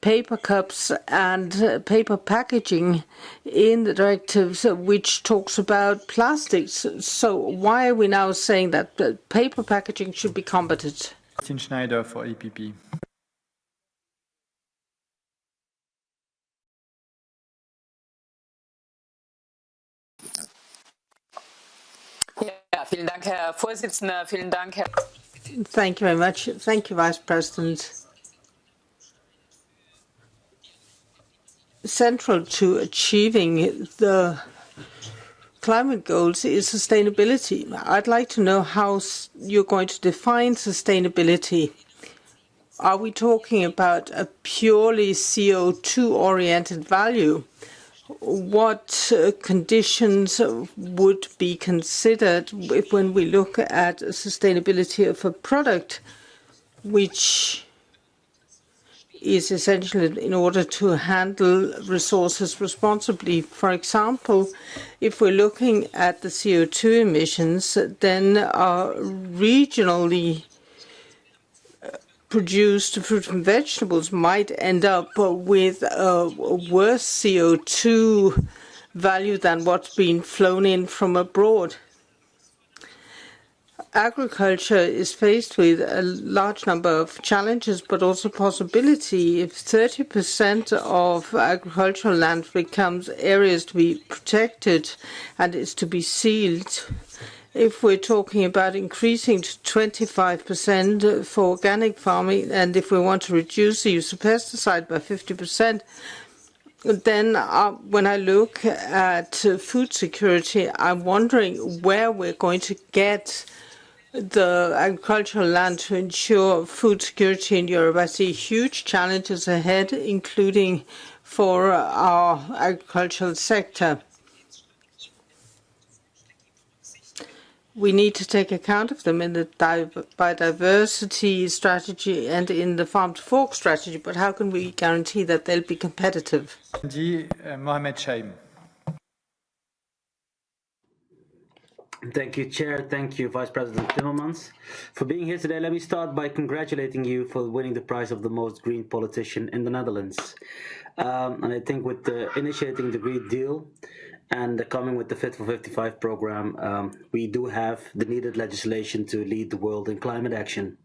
paper cups and paper packaging in the directives which talks about plastics? So why are we now saying that paper packaging should be combated? Christine Schneider for EPP. Ja, vielen Dank, Herr Vorsitzender. Vielen Dank, Herr. Thank you very much. Thank you, Vice President. Central to achieving the climate goals is sustainability. I'd like to know how you're going to define sustainability. Are we talking about a purely CO2-oriented value? What conditions would be considered when we look at sustainability of a product, which is essential in order to handle resources responsibly? For example, if we're looking at the CO2 emissions, then regionally produced fruit and vegetables might end up with a worse CO2 value than what's been flown in from abroad. Agriculture is faced with a large number of challenges, but also possibility. If 30% of agricultural land becomes areas to be protected and is to be sealed, if we're talking about increasing to 25% for organic farming, and if we want to reduce the use of pesticide by 50%, then when I look at food security, I'm wondering where we're going to get the agricultural land to ensure food security in Europe. I see huge challenges ahead, including for our agricultural sector. We need to take account of them in the biodiversity strategy and in the farm to fork strategy, but how can we guarantee that they'll be competitive? Mohamed Shaim. Thank you, Chair. Thank you, Vice President Timmermans, for being here today. Let me start by congratulating you for winning the prize of the most green politician in the Netherlands. And I think with initiating the Green Deal and coming with the Fit for 55 program, we do have the needed legislation to lead the world in climate action.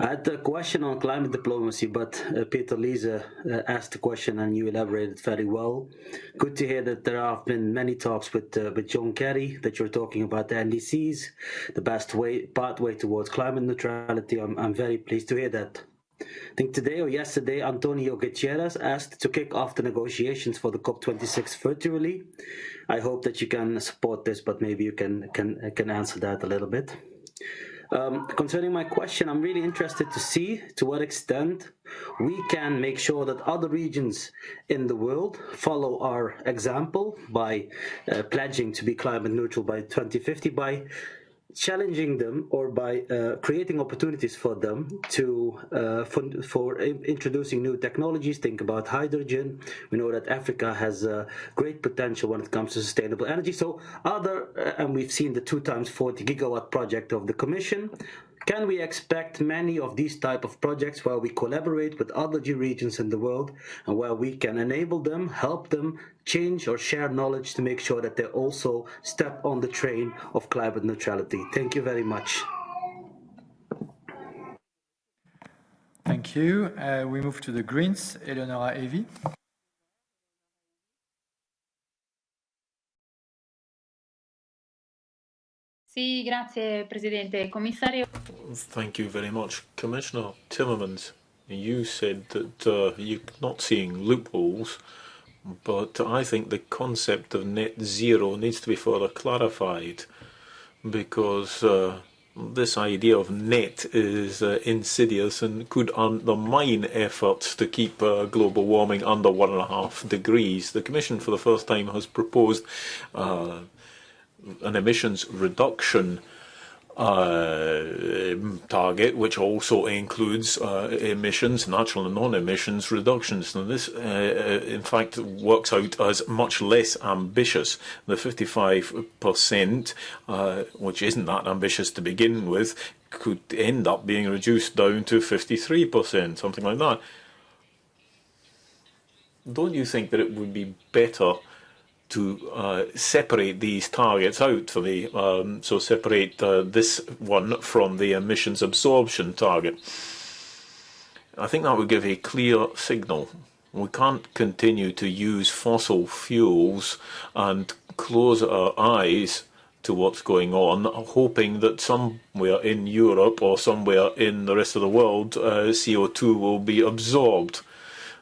I had a question on climate diplomacy, but Peter Liese asked the question and you elaborated very well. Good to hear that there have been many talks with John Kerry, that you're talking about the NDCs, the best pathway towards climate neutrality. I'm very pleased to hear that. I think today or yesterday, Antonio Guterres asked to kick off the negotiations for the COP26 virtually. I hope that you can support this, but maybe you can answer that a little bit. Concerning my question, I'm really interested to see to what extent we can make sure that other regions in the world follow our example by pledging to be climate neutral by 2050, by challenging them or by creating opportunities for them to for introducing new technologies. Think about hydrogen. We know that Africa has great potential when it comes to sustainable energy. So and we've seen the 2 times 40 gigawatt project of the Commission. can we expect many of these type of projects where we collaborate with other regions in the world and where we can enable them, help them change or share knowledge to make sure that they also step on the train of climate neutrality? Thank you very much. Thank you. We move to the Greens. Eleonora Evi. Sì, grazie Presidente. Commissario. Thank you very much. Commissioner Timmermans, you said that you're not seeing loopholes, but I think the concept of net zero needs to be further clarified, because this idea of net is insidious and could undermine efforts to keep global warming under 1.5 degrees. The Commission for the first time has proposed an emissions reduction target, which also includes emissions, natural and non-emissions reductions. And this, in fact, works out as much less ambitious. The 55%, which isn't that ambitious to begin with, could end up being reduced down to 53%, something like that. Don't you think that it would be better to separate these targets out for the so separate this one from the emissions absorption target? I think that would give a clear signal. We can't continue to use fossil fuels and close our eyes to what's going on, hoping that somewhere in Europe or somewhere in the rest of the world CO2 will be absorbed.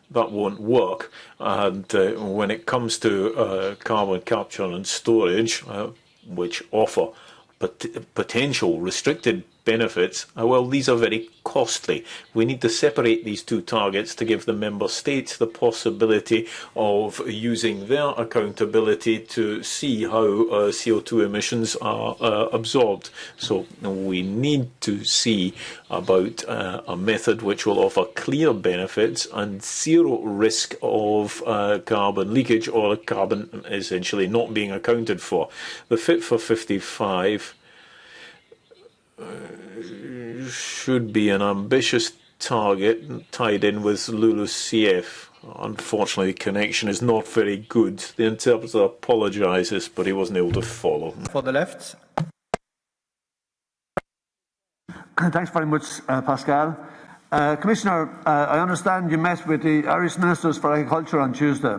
That won't work. And when it comes to carbon capture and storage, which offer potential restricted benefits, well, these are very costly. We need to separate these two targets to give the member states the possibility of using their accountability to see how CO2 emissions are absorbed. So we need to see about a method which will offer clear benefits and zero risk of carbon leakage or carbon essentially not being accounted for. The Fit for 55 should be an ambitious target tied in with LULUCF. Unfortunately, the connection is not very good. The interpreter apologises, but he wasn't able to follow. For the left. Thanks very much, Pascal. Commissioner, I understand you met with the Irish Ministers for Agriculture on Tuesday.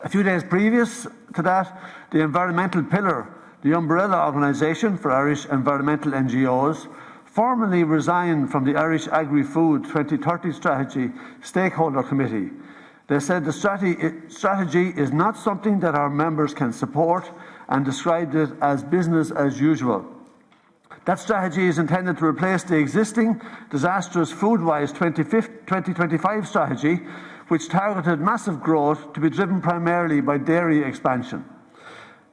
A few days previous to that, the environmental pillar, the umbrella organisation for Irish environmental NGOs, formally resigned from the Irish Agri-Food 2030 Strategy Stakeholder Committee. They said the strategy is not something that our members can support and described it as business as usual. That strategy is intended to replace the existing disastrous Foodwise 2025 strategy, which targeted massive growth to be driven primarily by dairy expansion.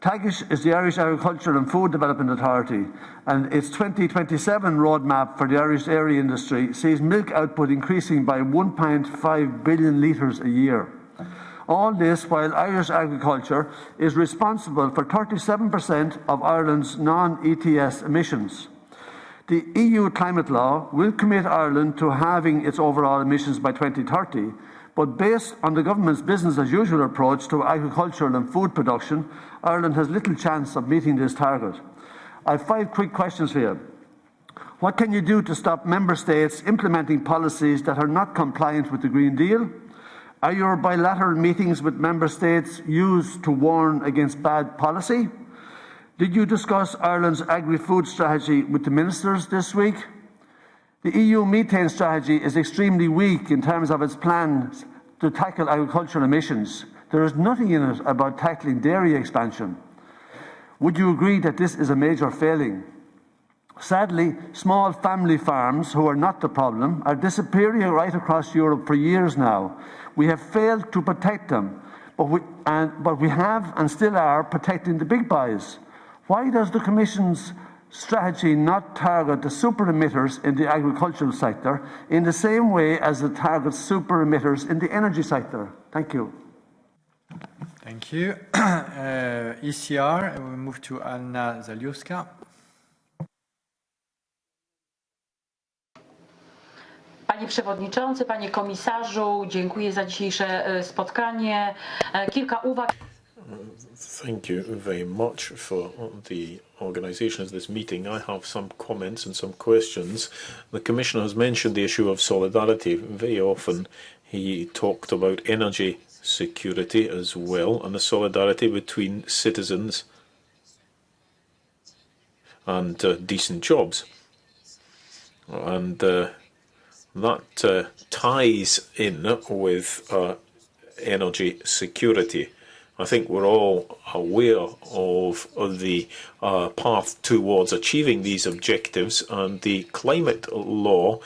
Tacking is the Irish Agriculture and Food Development Authority, and its 2027 roadmap for the Irish dairy industry sees milk output increasing by 1.5 billion litres a year. All this while Irish agriculture is responsible for 37% of Ireland's non-ETS emissions. The EU climate law will commit Ireland to halving its overall emissions by 2030, but based on the government's business-as-usual approach to agricultural and food production, Ireland has little chance of meeting this target. I have 5 quick questions for you. What can you do to stop member states implementing policies that are not compliant with the Green Deal? Are your bilateral meetings with member states used to warn against bad policy? Did you discuss Ireland's agri-food strategy with the ministers this week? The EU methane strategy is extremely weak in terms of its plans to tackle agricultural emissions. There is nothing in it about tackling dairy expansion. Would you agree that this is a major failing? Sadly, small family farms, who are not the problem, are disappearing right across Europe for years now. We have failed to protect them, but we have and still are protecting the big boys. Why does the Commission's strategy not target the super emitters in the agricultural sector in the same way as it targets super emitters in the energy sector? Thank you. Thank you. ECR, we move to Anna Zaliewska. Panie Przewodniczący, Panie Komisarzu, dziękuję za dzisiejsze spotkanie. Kilka uwag. Thank you very much for the organisation of this meeting. I have some comments and some questions. The Commissioner has mentioned the issue of solidarity. Very often he talked about energy security as well and the solidarity between citizens and decent jobs. And that ties in with energy security. I think we're all aware of the path towards achieving these objectives, and the climate law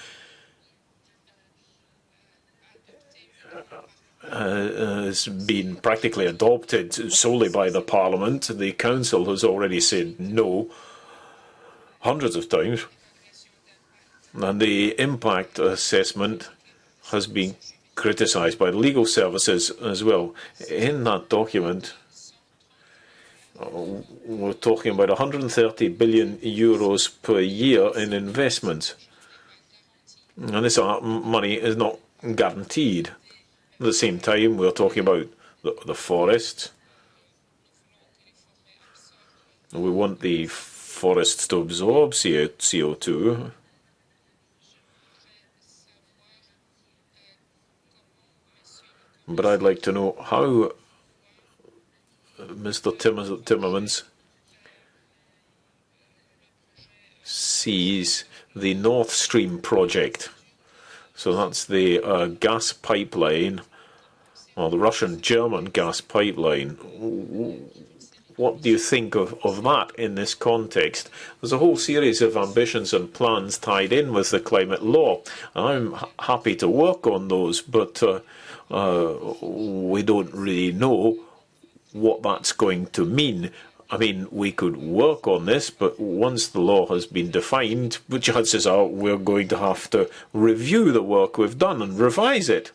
has been practically adopted solely by the Parliament. The Council has already said no hundreds of times, and the impact assessment has been criticised by the legal services as well. In that document, we're talking about 130 billion euros per year in investment, and this money is not guaranteed. At the same time, we're talking about the forests. We want the forests to absorb CO2. But I'd like to know how Mr. Timmermans sees the North Stream project. So that's the gas pipeline, or the Russian-German gas pipeline. What do you think of that in this context? There's a whole series of ambitions and plans tied in with the climate law. I'm happy to work on those, but we don't really know what that's going to mean. I mean, we could work on this, but once the law has been defined, the chances are we're going to have to review the work we've done and revise it.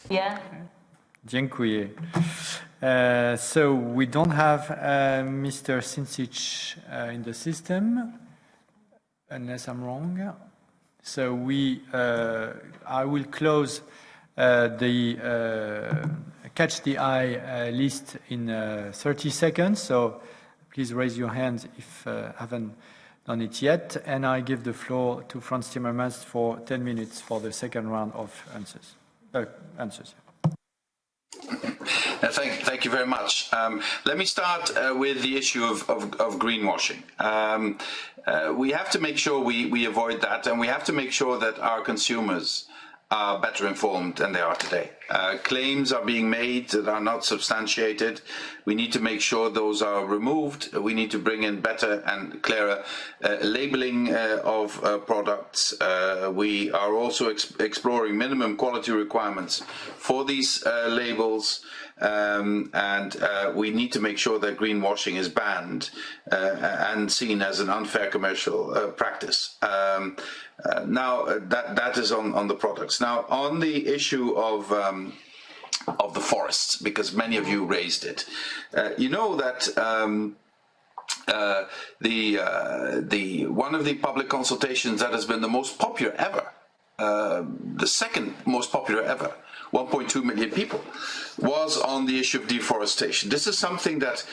Yeah. Dziękuję. So we don't have Mr. Sinčić in the system, unless I'm wrong. So I will close the catch the eye list in 30 seconds. So please raise your hand if haven't done it yet. And I give the floor to Frans Timmermans for 10 minutes for the second round of answers. Thank you very much. Let me start with the issue of greenwashing. We have to make sure we avoid that, and we have to make sure that our consumers are better informed than they are today. Claims are being made that are not substantiated. We need to make sure those are removed. We need to bring in better and clearer labeling of products. We are also exploring minimum quality requirements for these labels. And we need to make sure that greenwashing is banned and seen as an unfair commercial practice. Now that is on the products. Now on the issue of the forests, because many of you raised it, you know that the one of the public consultations that has been the most popular ever, the second most popular ever, 1.2 million people, was on the issue of deforestation. This is something that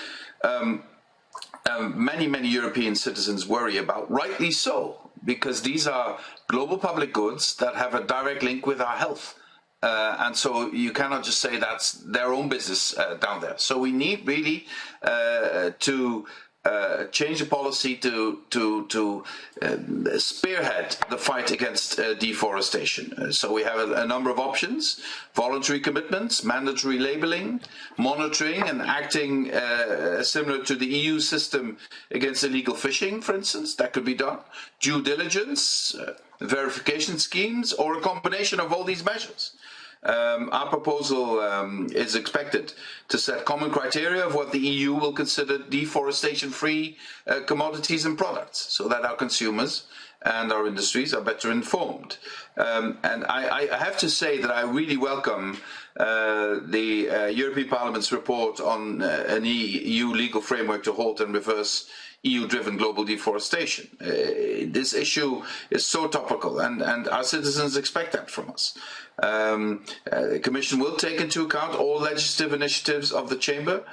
many European citizens worry about, rightly so, because these are global public goods that have a direct link with our health. And so you cannot just say that's their own business down there. So we need really to change the policy to spearhead the fight against deforestation. So we have a number of options: voluntary commitments, mandatory labeling, monitoring and acting similar to the EU system against illegal fishing, for instance. That could be done. Due diligence, verification schemes, or a combination of all these measures. Our proposal is expected to set common criteria of what the EU will consider deforestation-free commodities and products, so that our consumers and our industries are better informed. And I have to say that I really welcome the European Parliament's report on an EU legal framework to halt and reverse EU-driven global deforestation. This issue is so topical, and our citizens expect that from us. The Commission will take into account all legislative initiatives of the Chamber.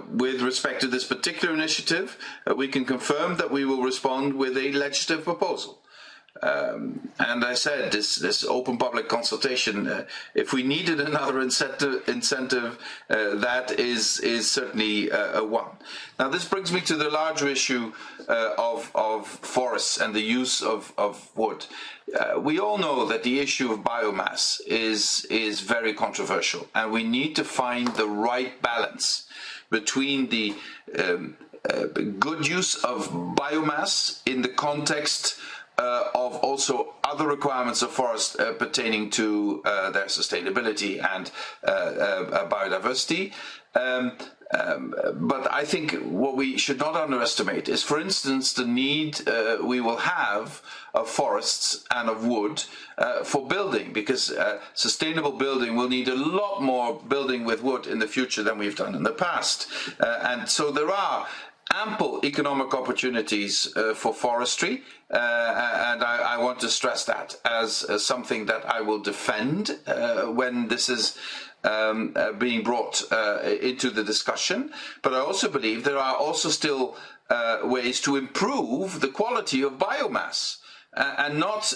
With respect to this particular initiative, we can confirm that we will respond with a legislative proposal. And I said, this open public consultation, if we needed another incentive, that is certainly one. Now, this brings me to the larger issue of forests and the use of wood. We all know that the issue of biomass is very controversial, and we need to find the right balance between the good use of biomass in the context of also other requirements of forest pertaining to their sustainability and biodiversity. But I think what we should not underestimate is, for instance, the need we will have of forests and of wood for building, because sustainable building will need a lot more building with wood in the future than we've done in the past. And so there are ample economic opportunities for forestry, and I want to stress that as something that I will defend when this is being brought into the discussion. But I also believe there are also still ways to improve the quality of biomass and not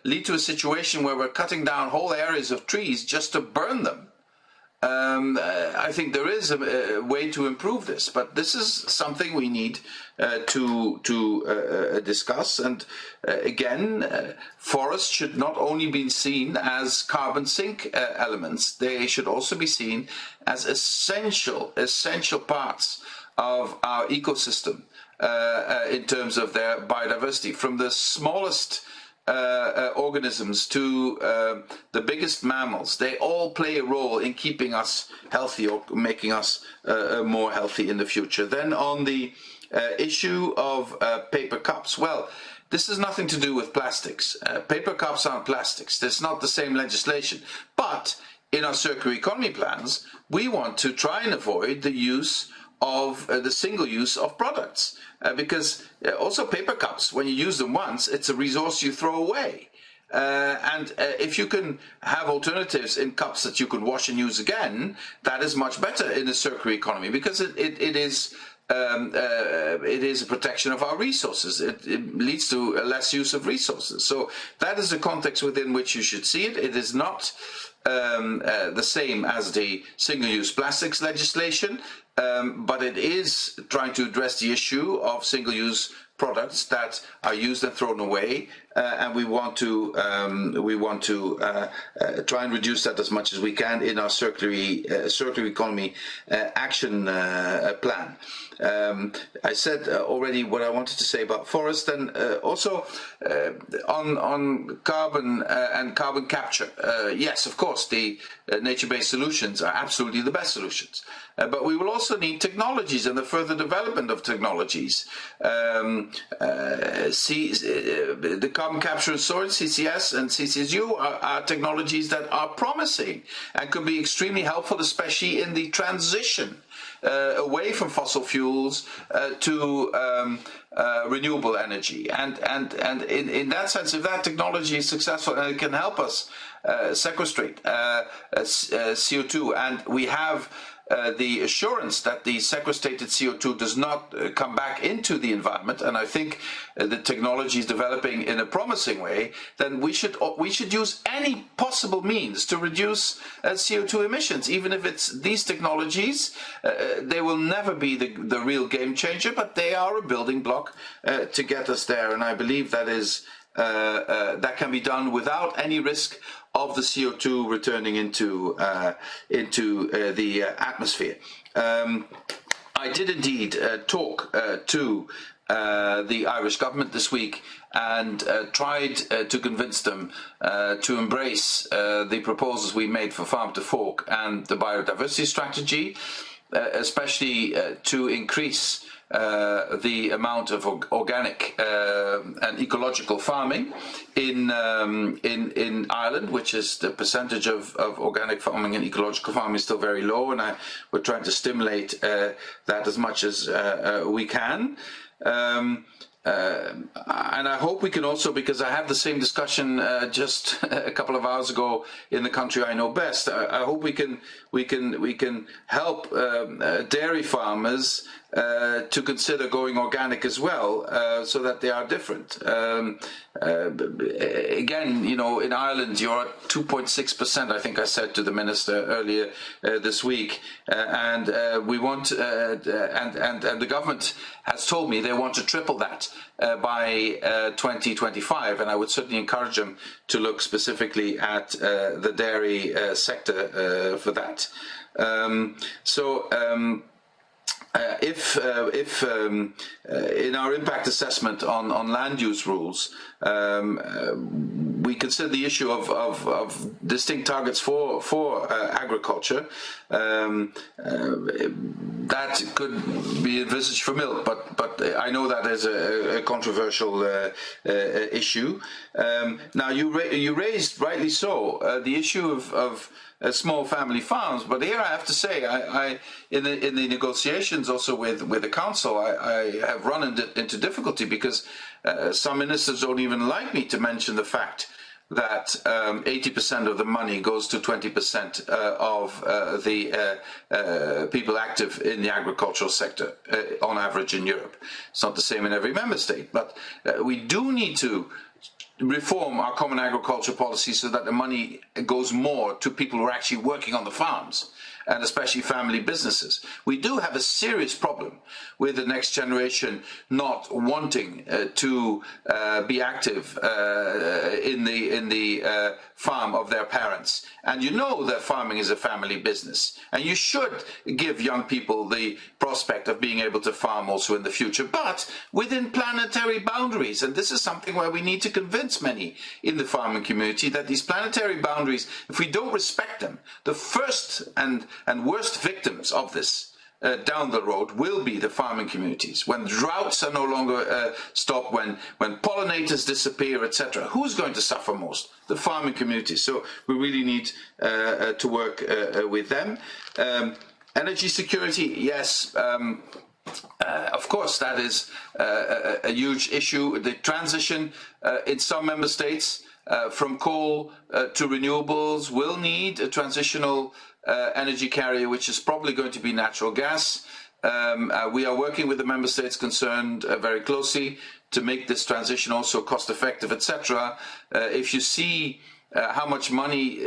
lead to a situation where we're cutting down whole areas of trees just to burn them. I think there is a way to improve this, but this is something we need to discuss. And again, forests should not only be seen as carbon sink elements; they should also be seen as essential parts of our ecosystem in terms of their biodiversity, from the smallest organisms to the biggest mammals. They all play a role in keeping us healthy or making us more healthy in the future. Then on the issue of paper cups, well, this has nothing to do with plastics. Paper cups aren't plastics. There's not the same legislation. But in our circular economy plans, we want to try and avoid the use of the single use of products. Because also paper cups, when you use them once, it's a resource you throw away. And if you can have alternatives in cups that you can wash and use again, that is much better in the circular economy, because it is a protection of our resources. It leads to a less use of resources. So that is the context within which you should see it. It is not the same as the single-use plastics legislation, but it is trying to address the issue of single-use products that are used and thrown away, and we want to try and reduce that as much as we can in our circular economy action plan. I said already what I wanted to say about forest, and also on carbon and carbon capture. Yes, of course, the nature-based solutions are absolutely the best solutions, but we will also need technologies and the further development of technologies. The carbon capture and storage, CCS and CCSU, are technologies that are promising and could be extremely helpful, especially in the transition away from fossil fuels to renewable energy. And in that sense, if that technology is successful and it can help us sequestrate CO2, and we have the assurance that the sequestrated CO2 does not come back into the environment, and I think the technology is developing in a promising way, then we should use any possible means to reduce CO2 emissions, even if it's these technologies. They will never be the real game changer, but they are a building block to get us there, and I believe that is that can be done without any risk of the CO2 returning into the atmosphere. I did indeed talk to the Irish government this week and tried to convince them to embrace the proposals we made for Farm to Fork and the biodiversity strategy, especially to increase the amount of organic and ecological farming in Ireland, which is the percentage of organic farming and ecological farming is still very low, and we're trying to stimulate that as much as we can. And I hope we can also, because I had the same discussion just a couple of hours ago in the country I know best. I hope we can help dairy farmers to consider going organic as well, so that they are different. Again, you know, in Ireland, you're at 2.6%. I think I said to the minister earlier this week, and we want, and the government has told me they want to triple that by 2025, and I would certainly encourage them to look specifically at the dairy sector for that. If in our impact assessment on land use rules, we consider the issue of distinct targets for agriculture, that could be envisaged for milk, but I know that is a controversial issue. Now you raised, rightly so, the issue of small family farms, but here I have to say, I in the negotiations also with the council, I have run into difficulty because some ministers don't even like me to mention the fact that 80% of the money goes to 20% of the people active in the agricultural sector on average in Europe. It's not the same in every member state, but we do need to reform our common agriculture policy so that the money goes more to people who are actually working on the farms, and especially family businesses. We do have a serious problem with the next generation not wanting to be active in the farm of their parents. And you know that farming is a family business, and you should give young people the prospect of being able to farm also in the future, but within planetary boundaries. And this is something where we need to convince many in the farming community that these planetary boundaries, if we don't respect them, the first and worst victims of this down the road will be the farming communities. When droughts are no longer stopped, when pollinators disappear, etc., who's going to suffer most? The farming communities. So we really need to work with them. Energy security, yes. Of course, that is a huge issue. The transition in some member states from coal to renewables will need a transitional energy carrier, which is probably going to be natural gas. We are working with the member states concerned very closely to make this transition also cost effective, etc. If you see how much money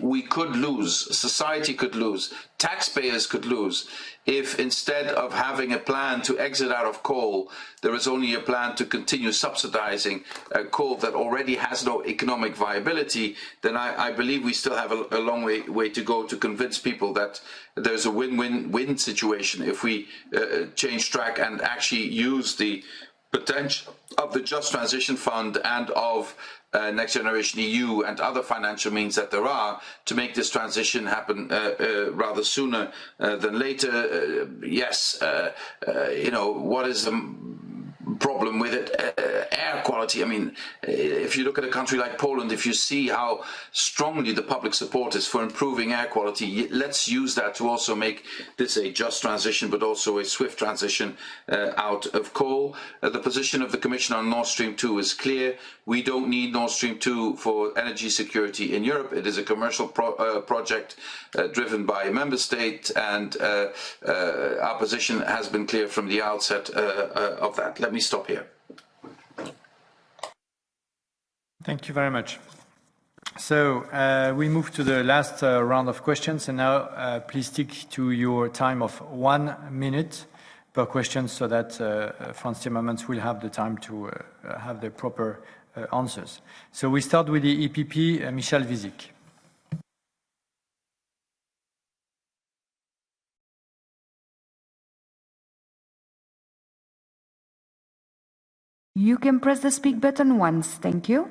we could lose, society could lose, taxpayers could lose, if instead of having a plan to exit out of coal, there is only a plan to continue subsidizing coal that already has no economic viability, then I believe we still have a long way to go to convince people that there's a win-win-win situation if we change track and actually use the potential of the Just Transition Fund and of Next Generation EU and other financial means that there are to make this transition happen rather sooner than later. Yes, you know, what is the problem with it? Air quality. I mean, if you look at a country like Poland, if you see how strongly the public support is for improving air quality, let's use that to also make this a just transition, but also a swift transition out of coal. The position of the Commission on Nord Stream 2 is clear. We don't need Nord Stream 2 for energy security in Europe. It is a commercial project driven by a member state, and our position has been clear from the outset of that. Let me stop here. Thank you very much. So we move to the last round of questions, and now please stick to your time of 1 minute per question so that Frans Timmermans will have the time to have the proper answers. So we start with the EPP, Michal Vizik. You can press the speak button once. Thank you.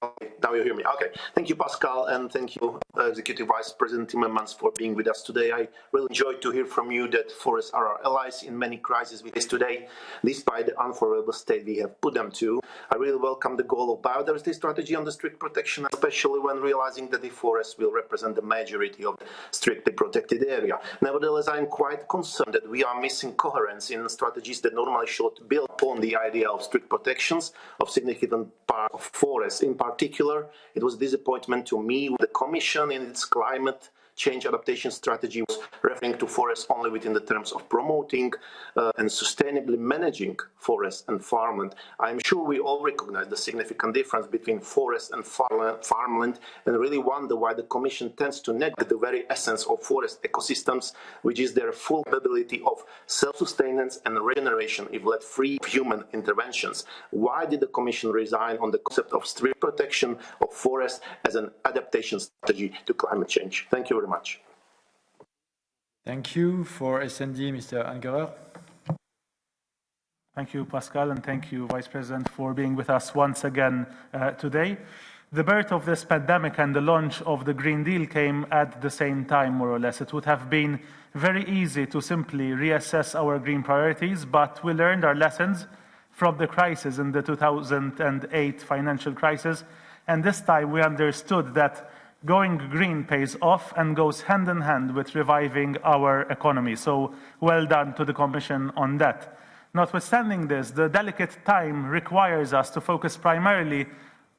Okay, now you hear me. Okay. Thank you, Pascal, and thank you, Executive Vice President Timmermans, for being with us today. I really enjoyed to hear from you that forests are our allies in many crises we face today, despite the unfavorable state we have put them to. I really welcome the goal of biodiversity strategy on the strict protection, especially when realizing that the forests will represent the majority of the strictly protected area. Nevertheless, I am quite concerned that we are missing coherence in strategies that normally should build upon the idea of strict protections of significant part of forests. In particular, it was a disappointment to me when the Commission in its climate change adaptation strategy was referring to forests only within the terms of promoting and sustainably managing forests and farmland. I'm sure we all recognize the significant difference between forest and farmland, and really wonder why the Commission tends to neglect the very essence of forest ecosystems, which is their full ability of self-sustenance and regeneration if led free of human interventions. Why did the Commission resign on the concept of strict protection of forests as an adaptation strategy to climate change? Thank you very much. Thank you. For SND, Mr. Angerer. Thank you, Pascal, and thank you, Vice President, for being with us once again today. The birth of this pandemic and the launch of the Green Deal came at the same time, more or less. It would have been very easy to simply reassess our green priorities, but we learned our lessons from the crisis in the 2008 financial crisis, and this time we understood that going green pays off and goes hand in hand with reviving our economy. So well done to the Commission on that. Notwithstanding this, the delicate time requires us to focus primarily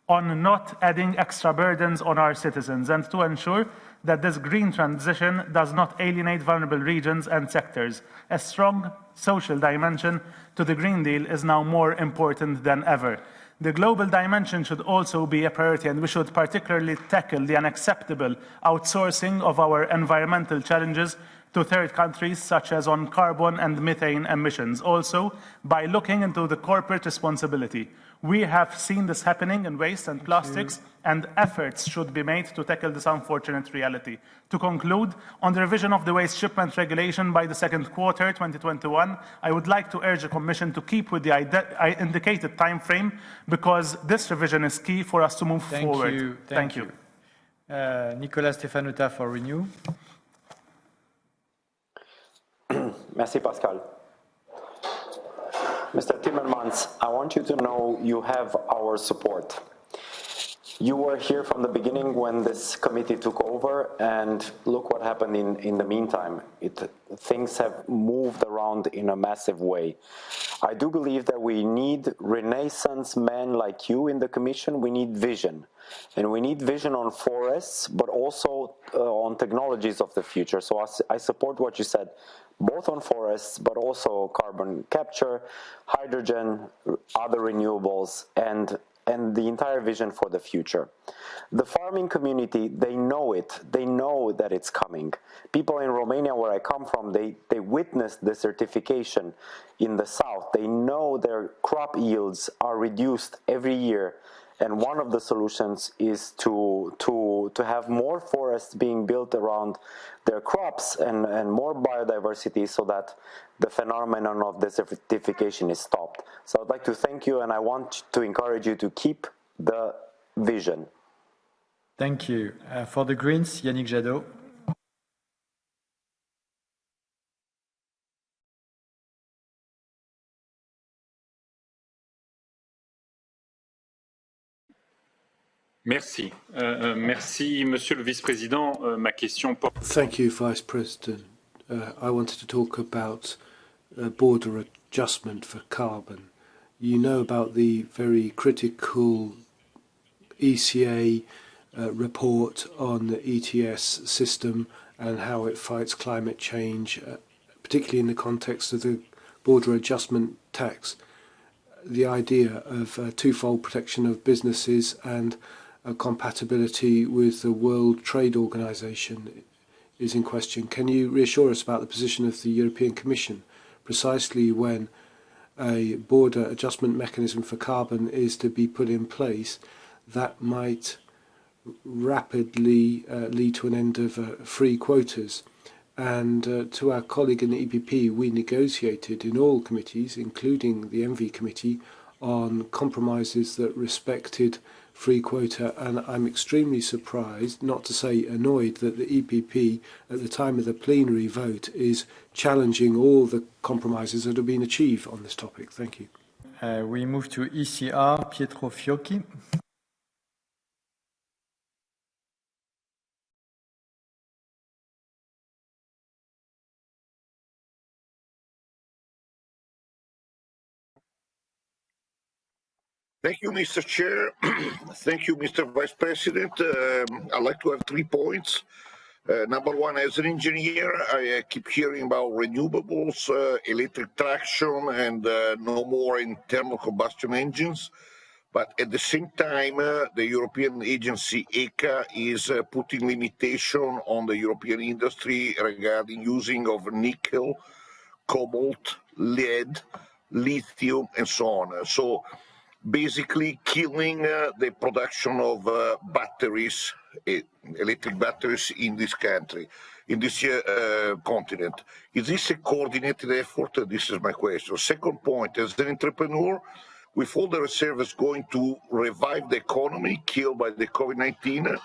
on not adding extra burdens on our citizens and to ensure that this green transition does not alienate vulnerable regions and sectors. A strong social dimension to the Green Deal is now more important than ever. The global dimension should also be a priority, and we should particularly tackle the unacceptable outsourcing of our environmental challenges to third countries, such as on carbon and methane emissions. Also, by looking into the corporate responsibility. We have seen this happening in waste and plastics, and efforts should be made to tackle this unfortunate reality. To conclude, on the revision of the waste shipment regulation by the second quarter 2021, I would like to urge the Commission to keep with the indicated time frame, because this revision is key for us to move forward. Thank you. Nicolas Stefanuta for Renew. Merci, Pascal. Mr. Timmermans, I want you to know you have our support. You were here from the beginning when this committee took over, and look what happened in the meantime. Things have moved around in a massive way. I do believe that we need Renaissance men like you in the Commission. We need vision. And we need vision on forests, but also on technologies of the future. So I support what you said, both on forests, but also carbon capture, hydrogen, other renewables, and the entire vision for the future. The farming community, they know it. They know that it's coming. People in Romania, where I come from, they witnessed the certification in the south. They know their crop yields are reduced every year. And one of the solutions is to have more forests being built around their crops and more biodiversity, so that the phenomenon of desertification is stopped. So I'd like to thank you, and I want to encourage you to keep the vision. Thank you. For the Greens, Yannick Jadot. Merci. Merci, Monsieur le Vice-président. Ma question porte... Thank you, Vice President. I wanted to talk about border adjustment for carbon. You know about the very critical ECA report on the ETS system and how it fights climate change, particularly in the context of the border adjustment tax. The idea of twofold protection of businesses and compatibility with the World Trade Organization is in question. Can you reassure us about the position of the European Commission, precisely when a border adjustment mechanism for carbon is to be put in place that might rapidly lead to an end of free quotas? And to our colleague in the EPP, we negotiated in all committees, including the ENVI committee, on compromises that respected free quota, and I'm extremely surprised, not to say annoyed, that the EPP at the time of the plenary vote is challenging all the compromises that have been achieved on this topic. Thank you. We move to ECR, Pietro Fiocchi. Thank you, Mr. Chair. Thank you, Mr. Vice President. I'd like to have 3 points. Number one, as an engineer, I keep hearing about renewables, electric traction, and no more internal combustion engines. But at the same time, the European agency ECA is putting limitation on the European industry regarding using of nickel, cobalt, lead, lithium, and so on. So basically killing the production of batteries, electric batteries in this country, in this continent. Is this a coordinated effort? This is my question. Second point, as an entrepreneur, with all the reserves going to revive the economy killed by the COVID-19,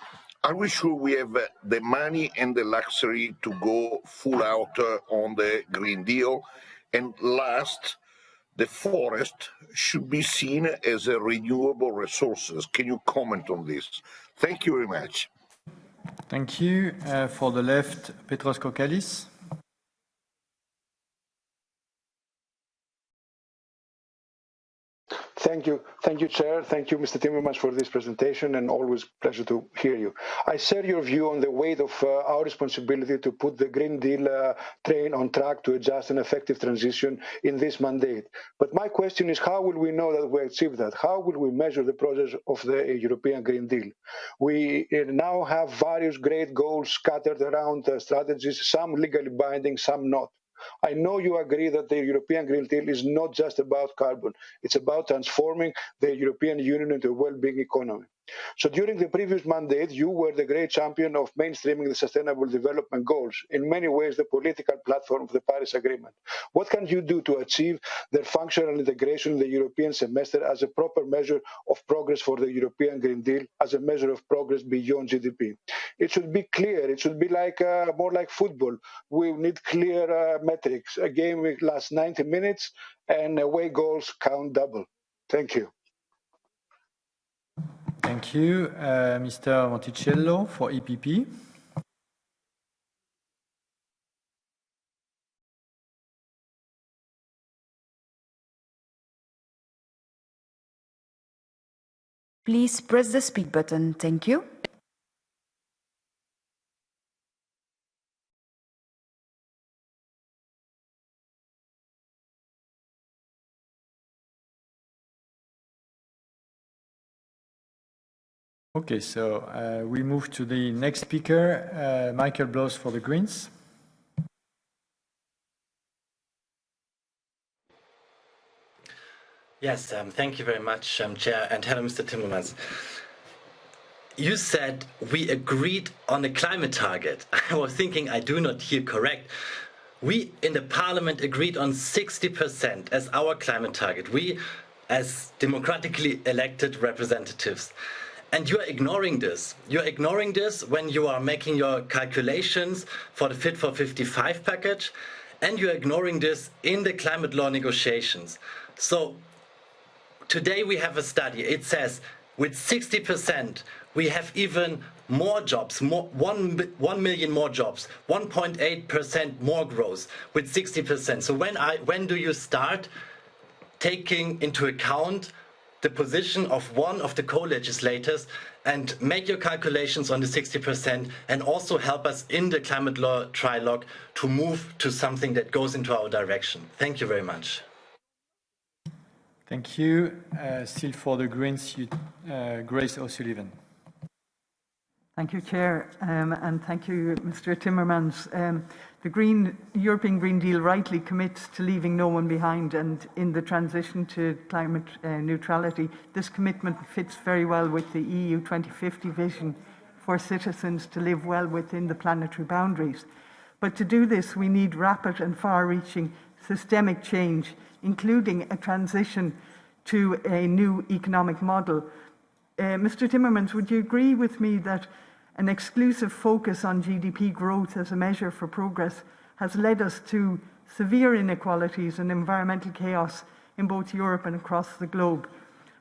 are we sure we have the money and the luxury to go full out on the Green Deal? And last, the forest should be seen as a renewable resources. Can you comment on this? Thank you very much. Thank you. For the left, Petros Kokalis. Thank you, Chair. Thank you, Mr. Timmermans, for this presentation, and always pleasure to hear you. I share your view on the weight of our responsibility to put the Green Deal train on track to a just and effective transition in this mandate. But my question is, how will we know that we achieve that? How will we measure the progress of the European Green Deal? We now have various great goals scattered around strategies, some legally binding, some not. I know you agree that the European Green Deal is not just about carbon. It's about transforming the European Union into a well-being economy. So during the previous mandate, you were the great champion of mainstreaming the Sustainable Development Goals, in many ways the political platform of the Paris Agreement. What can you do to achieve their functional integration in the European semester as a proper measure of progress for the European Green Deal, as a measure of progress beyond GDP? It should be clear. It should be like more like football. We need clear metrics. A game will last 90 minutes and away goals count double. Thank you. Thank you. Mr. Monticello for EPP. Please press the speak button. Thank you. Okay, so we move to the next speaker, Michael Blows for the Greens. Yes, thank you very much, Chair, and hello, Mr. Timmermans. You said we agreed on the climate target. I was thinking I do not hear correct. We in the Parliament agreed on 60% as our climate target. We as democratically elected representatives. And you are ignoring this. You are ignoring this when you are making your calculations for the Fit for 55 package, and you are ignoring this in the climate law negotiations. So today we have a study. It says with 60%, we have even more jobs, 1 million more jobs, 1.8% more growth with 60%. So when do you start taking into account the position of one of the co-legislators and make your calculations on the 60% and also help us in the climate law trilogue to move to something that goes into our direction. Thank you very much. Thank you. Still for the Greens, Grace O'Sullivan. Thank you, Chair, and thank you, Mr. Timmermans. The European Green Deal rightly commits to leaving no one behind, and in the transition to climate neutrality, this commitment fits very well with the EU 2050 vision for citizens to live well within the planetary boundaries. But to do this, we need rapid and far-reaching systemic change, including a transition to a new economic model. Mr. Timmermans, would you agree with me that an exclusive focus on GDP growth as a measure for progress has led us to severe inequalities and environmental chaos in both Europe and across the globe?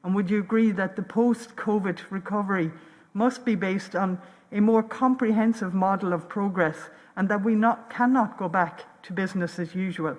And would you agree that the post-COVID recovery must be based on a more comprehensive model of progress and that we cannot go back to business as usual?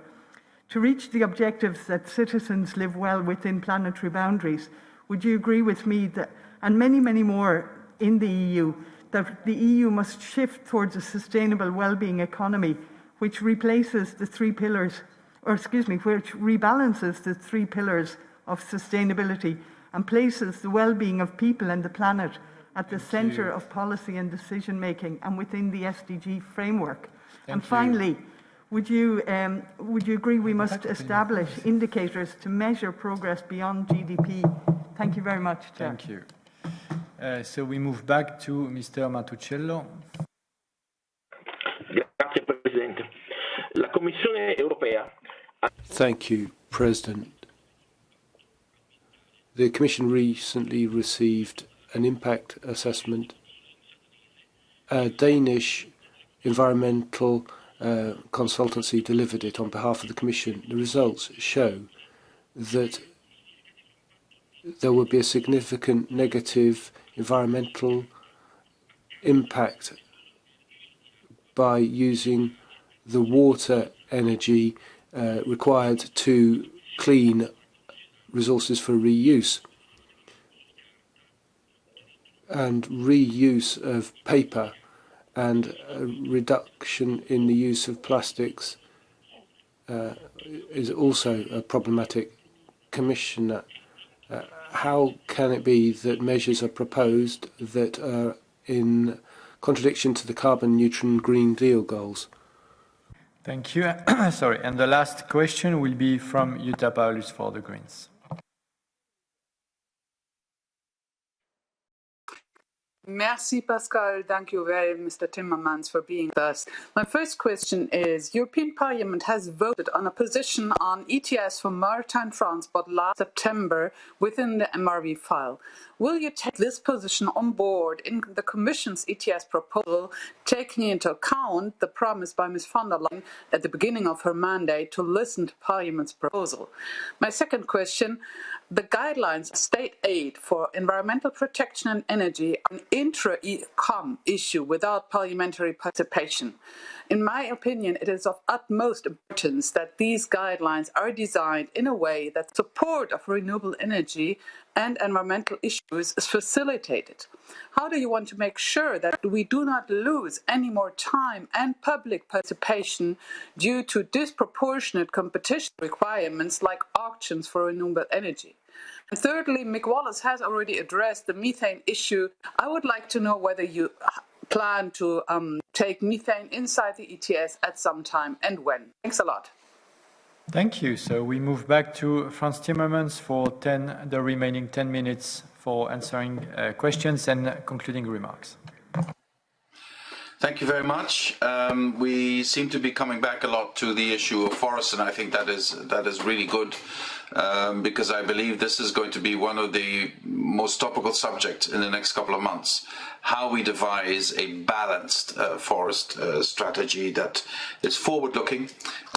To reach the objectives that citizens live well within planetary boundaries, would you agree with me that, and many, many more in the EU, that the EU must shift towards a sustainable well-being economy which replaces the three pillars, which rebalances the three pillars of sustainability and places the well-being of people and the planet at the centre of policy and decision-making and within the SDG framework? And finally, would you agree we must establish indicators to measure progress beyond GDP? Thank you very much, Chair. Thank you. So we move back to Mr. Mattuccello. Grazie Presidente. La Commissione Europea. Thank you, President. The Commission recently received an impact assessment. A Danish environmental consultancy delivered it on behalf of the Commission. The results show that there would be a significant negative environmental impact by using the water energy required to clean resources for reuse. And reuse of paper and a reduction in the use of plastics is also problematic. Commissioner, how can it be that measures are proposed that are in contradiction to the carbon neutral Green Deal goals? Thank you. Sorry, and the last question will be from Jutta Paulus for the Greens. Merci, Pascal. Thank you very much, Mr. Timmermans, for being with us. My first question is, European Parliament has voted on a position on ETS for maritime transport last September within the MRV file. Will you take this position on board in the Commission's ETS proposal, taking into account the promise by Ms. von der Leyen at the beginning of her mandate to listen to Parliament's proposal? My second question, the guidelines of state aid for environmental protection and energy are an intra-ECOM issue without parliamentary participation. In my opinion, it is of utmost importance that these guidelines are designed in a way that support of renewable energy and environmental issues is facilitated. How do you want to make sure that we do not lose any more time and public participation due to disproportionate competition requirements like auctions for renewable energy? And thirdly, Mick Wallace has already addressed the methane issue. I would like to know whether you plan to take methane inside the ETS at some time and when. Thanks a lot. Thank you. So we move back to Frans Timmermans for the remaining 10 minutes for answering questions and concluding remarks. Thank you very much. We seem to be coming back a lot to the issue of forests, and I think that is really good because I believe this is going to be one of the most topical subjects in the next couple of months. How we devise a balanced forest strategy that is forward-looking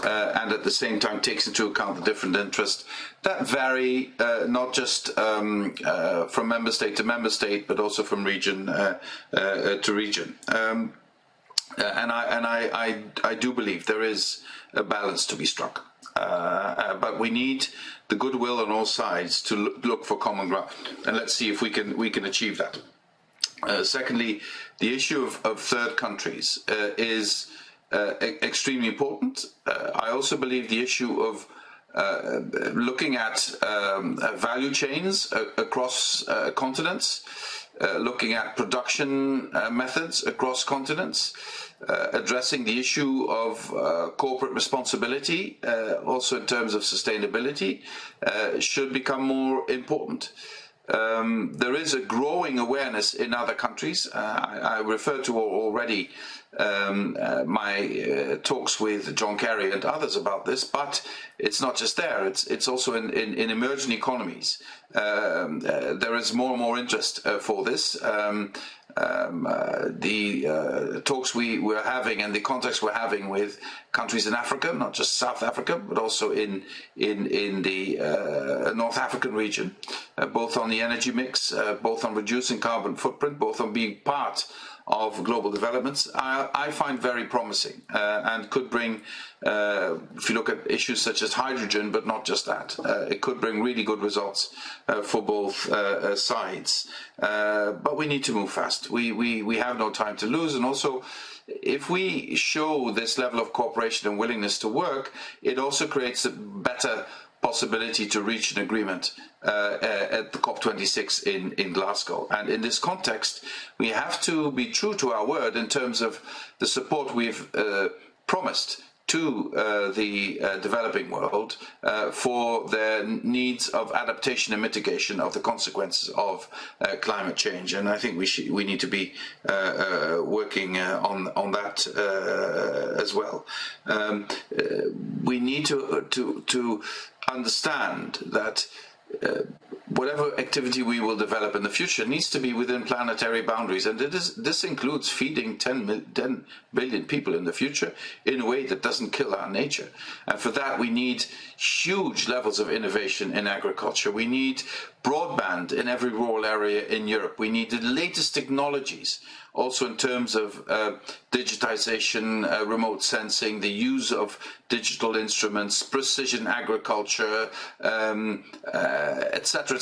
and at the same time takes into account the different interests that vary not just from member state to member state, but also from region to region. And I do believe there is a balance to be struck, but we need the goodwill on all sides to look for common ground, and let's see if we can achieve that. Secondly, the issue of third countries is extremely important. I also believe the issue of looking at value chains across continents, looking at production methods across continents, addressing the issue of corporate responsibility, also in terms of sustainability, should become more important. there is a growing awareness in other countries. I referred to already my talks with John Kerry and others about this, but it's not just there. It's also in emerging economies. There is more and more interest for this. The talks we're having and the contacts we're having with countries in Africa, not just South Africa, but also in the North African region, both on the energy mix, both on reducing carbon footprint, both on being part of global developments, I find very promising and could bring, if you look at issues such as hydrogen, but not just that, it could bring really good results for both sides. But we need to move fast. We have no time to lose, and also if we show this level of cooperation and willingness to work, it also creates a better possibility to reach an agreement at the COP26 in Glasgow. And in this context, we have to be true to our word in terms of the support we've promised to the developing world for their needs of adaptation and mitigation of the consequences of climate change. And I think we need to be working on that as well. We need to understand that whatever activity we will develop in the future needs to be within planetary boundaries, and this includes feeding 10 billion people in the future in a way that doesn't kill our nature. And for that we need huge levels of innovation in agriculture. We need broadband in every rural area in Europe. We need the latest technologies, also in terms of digitization, remote sensing, the use of digital instruments, precision agriculture, etc.,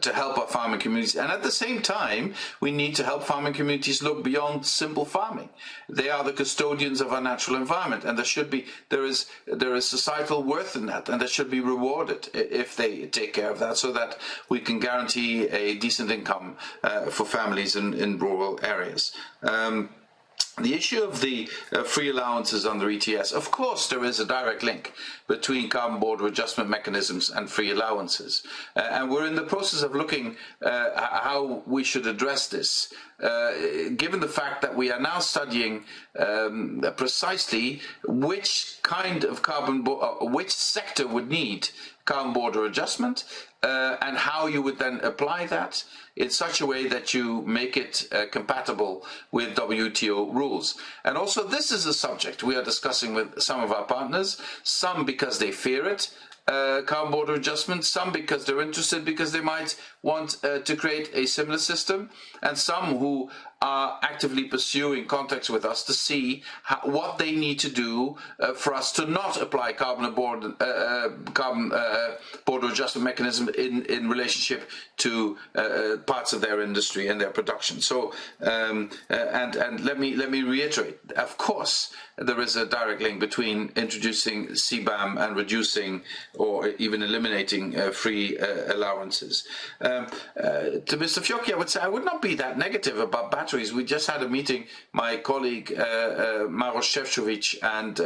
to help our farming communities. And at the same time, we need to help farming communities look beyond simple farming. They are the custodians of our natural environment, and there is societal worth in that, and they should be rewarded if they take care of that, so that we can guarantee a decent income for families in rural areas. The issue of the free allowances under ETS, of course there is a direct link between carbon border adjustment mechanisms and free allowances. And we're in the process of looking how we should address this, given the fact that we are now studying precisely which kind of which sector would need carbon border adjustment, and how you would then apply that in such a way that you make it compatible with WTO rules. And also this is a subject we are discussing with some of our partners, some because they fear it, carbon border adjustment, some because they're interested because they might want to create a similar system, and some who are actively pursuing contacts with us to see what they need to do for us to not apply carbon border adjustment mechanism in relationship to parts of their industry and their production. So and let me reiterate, of course there is a direct link between introducing CBAM and reducing or even eliminating free allowances. To Mr. Fiocchi, I would say I would not be that negative about batteries. We just had a meeting, my colleague Maros Šefčovič and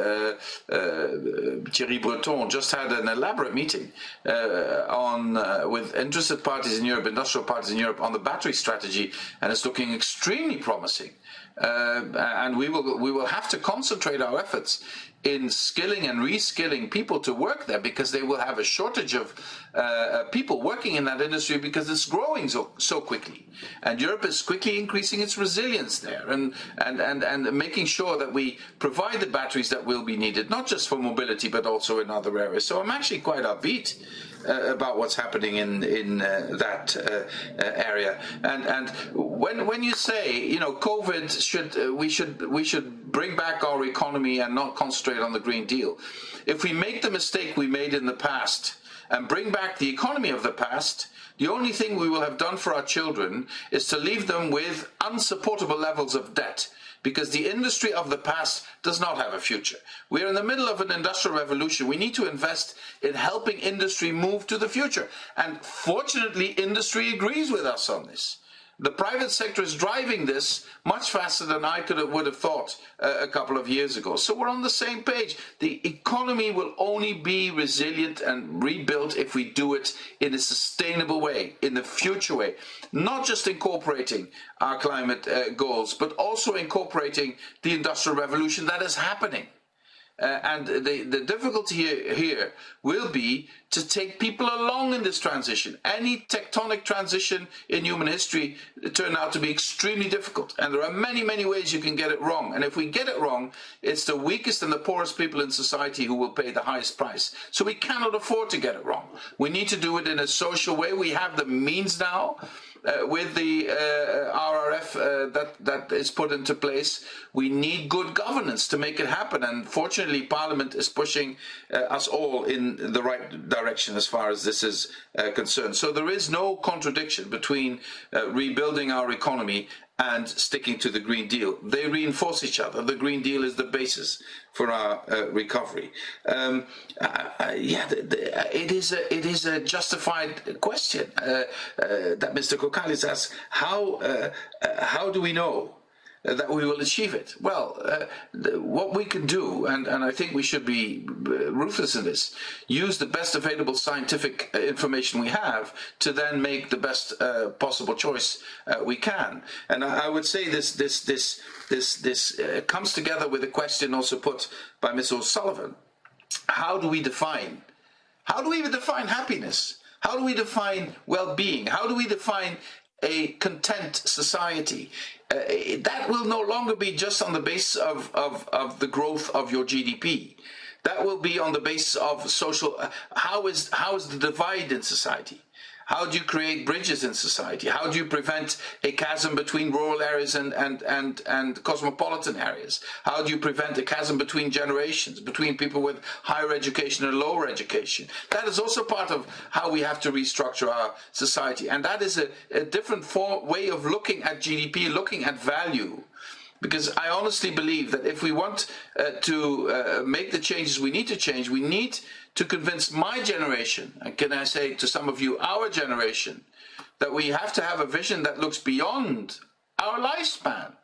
Thierry Breton just had an elaborate meeting with interested parties in Europe, industrial parties in Europe, on the battery strategy, and it's looking extremely promising. And we will have to concentrate our efforts in skilling and reskilling people to work there, because they will have a shortage of people working in that industry because it's growing so quickly, and Europe is quickly increasing its resilience there, and making sure that we provide the batteries that will be needed, not just for mobility but also in other areas. So I'm actually quite upbeat about what's happening in that area. And when you say, you know, COVID we should bring back our economy and not concentrate on the Green Deal. If we make the mistake we made in the past and bring back the economy of the past, the only thing we will have done for our children is to leave them with unsupportable levels of debt, because the industry of the past does not have a future. We are in the middle of an industrial revolution. We need to invest in helping industry move to the future. And fortunately, industry agrees with us on this. The private sector is driving this much faster than I would have thought a couple of years ago. So we're on the same page. The economy will only be resilient and rebuilt if we do it in a sustainable way, in the future way, not just incorporating our climate goals, but also incorporating the industrial revolution that is happening. And the difficulty here will be to take people along in this transition. Any tectonic transition in human history turned out to be extremely difficult. And there are many, many ways you can get it wrong. And if we get it wrong, it's the weakest and the poorest people in society who will pay the highest price. So we cannot afford to get it wrong. We need to do it in a social way. We have the means now. With the RRF that is put into place, we need good governance to make it happen. And fortunately, Parliament is pushing us all in the right direction as far as this is concerned. So there is no contradiction between rebuilding our economy and sticking to the Green Deal. They reinforce each other. The Green Deal is the basis for our recovery. It is a justified question that Mr. Kokalis asks. How do we know that we will achieve it? Well, what we can do, and I think we should be ruthless in this, use the best available scientific information we have to then make the best possible choice we can. And I would say this comes together with a question also put by Ms. O'Sullivan. How do we define happiness? How do we define well-being? How do we define a content society? That will no longer be just on the basis of the growth of your GDP. That will be on the basis of social. How is the divide in society? How do you create bridges in society? How do you prevent a chasm between rural areas and cosmopolitan areas? How do you prevent a chasm between generations, between people with higher education and lower education? That is also part of how we have to restructure our society. And that is a different way of looking at GDP, looking at value. Because I honestly believe that if we want to make the changes we need to change, we need to convince my generation, and can I say to some of you, our generation, that we have to have a vision that looks beyond our lifespan.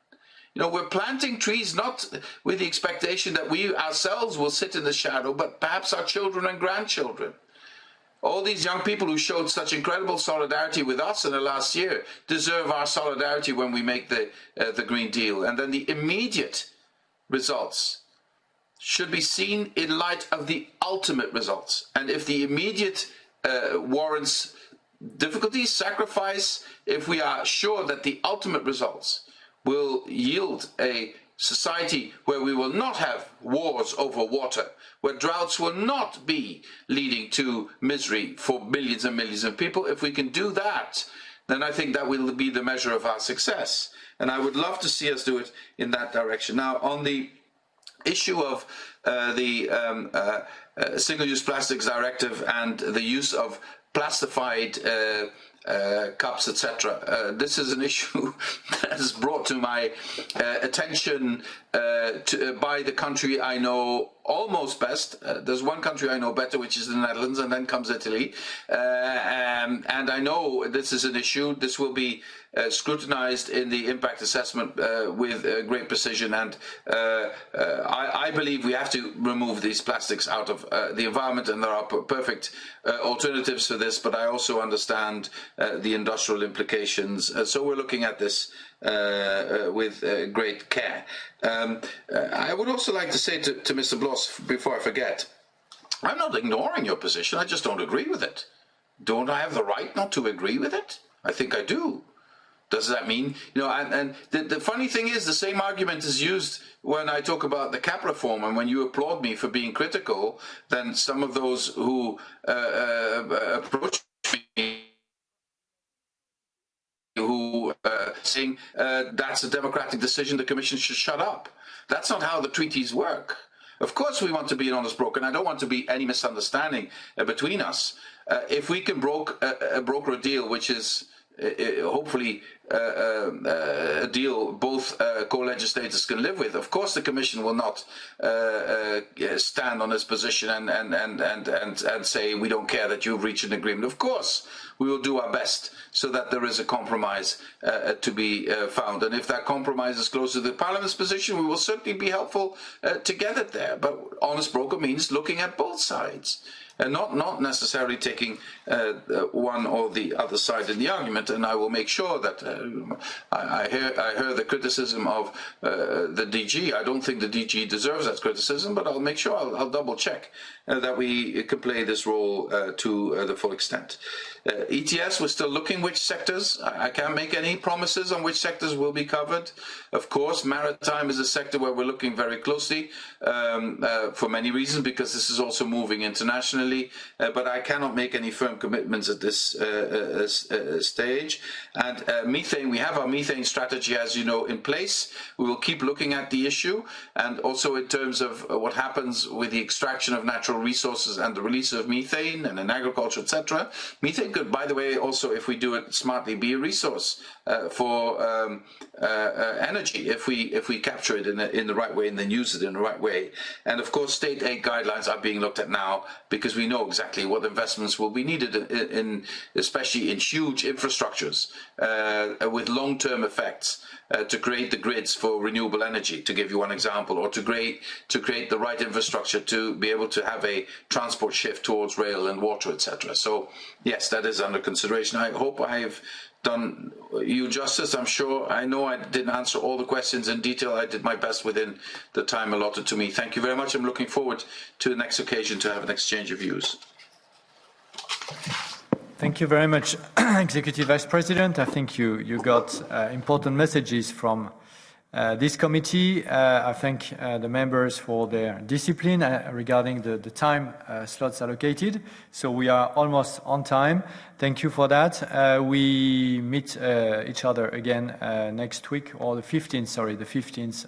You know, we're planting trees not with the expectation that we ourselves will sit in the shadow, but perhaps our children and grandchildren. All these young people who showed such incredible solidarity with us in the last year deserve our solidarity when we make the Green Deal. And then the immediate results should be seen in light of the ultimate results. And if the immediate warrants difficulty, sacrifice, if we are sure that the ultimate results will yield a society where we will not have wars over water, where droughts will not be leading to misery for millions and millions of people, if we can do that, then I think that will be the measure of our success. And I would love to see us do it in that direction. Now, on the issue of the Single-Use Plastics Directive and the use of plastified cups, etc. This is an issue that is brought to my attention by the country I know almost best. There's one country I know better, which is the Netherlands, and then comes Italy. And I know this is an issue. This will be scrutinized in the impact assessment with great precision. And I believe we have to remove these plastics out of the environment, and there are perfect alternatives for this, but I also understand the industrial implications. So we're looking at this with great care. I would also like to say to Mr. Bloss, before I forget, I'm not ignoring your position, I just don't agree with it. Don't I have the right not to agree with it? I think I do. Does that mean, you know, and the funny thing is, the same argument is used when I talk about the cap reform, and when you applaud me for being critical, then some of those who approach me, who saying that's a democratic decision, the Commission should shut up. That's not how the treaties work. Of course we want to be an honest broker, and I don't want to be any misunderstanding between us. If we can broker a deal which is hopefully a deal both co-legislators can live with. Of course, the Commission will not stand on its position and say we don't care that you've reached an agreement. Of course, we will do our best so that there is a compromise to be found. And if that compromise is close to the Parliament's position, we will certainly be helpful to get it there. But honest broker means looking at both sides. And not necessarily taking one or the other side in the argument. And I will make sure that I heard the criticism of the DG. I don't think the DG deserves that criticism, but I'll make sure I'll double check that we can play this role to the full extent. ETS, we're still looking which sectors. I can't make any promises on which sectors will be covered. Of course, maritime is a sector where we're looking very closely for many reasons, because this is also moving internationally, but I cannot make any firm commitments at this stage. And methane, we have our methane strategy, as you know, in place. We will keep looking at the issue, and also in terms of what happens with the extraction of natural resources and the release of methane, and in agriculture, etc. Methane could, by the way, also, if we do it smartly, be a resource for energy if we capture it in the right way and then use it in the right way. And of course, state aid guidelines are being looked at now, because we know exactly what investments will be needed in especially in huge infrastructures with long-term effects to create the grids for renewable energy, to give you one example, or to create the right infrastructure to be able to have a transport shift towards rail and water, etc. So yes, that is under consideration. I hope I've done you justice. I'm sure. I know I didn't answer all the questions in detail. I did my best within the time allotted to me. Thank you very much. I'm looking forward to the next occasion to have an exchange of views. Thank you very much, Executive Vice President. I think you got important messages from this committee. I thank the members for their discipline regarding the time slots allocated. So we are almost on time. Thank you for that. We meet each other again next week, or the 15th, sorry, the 15th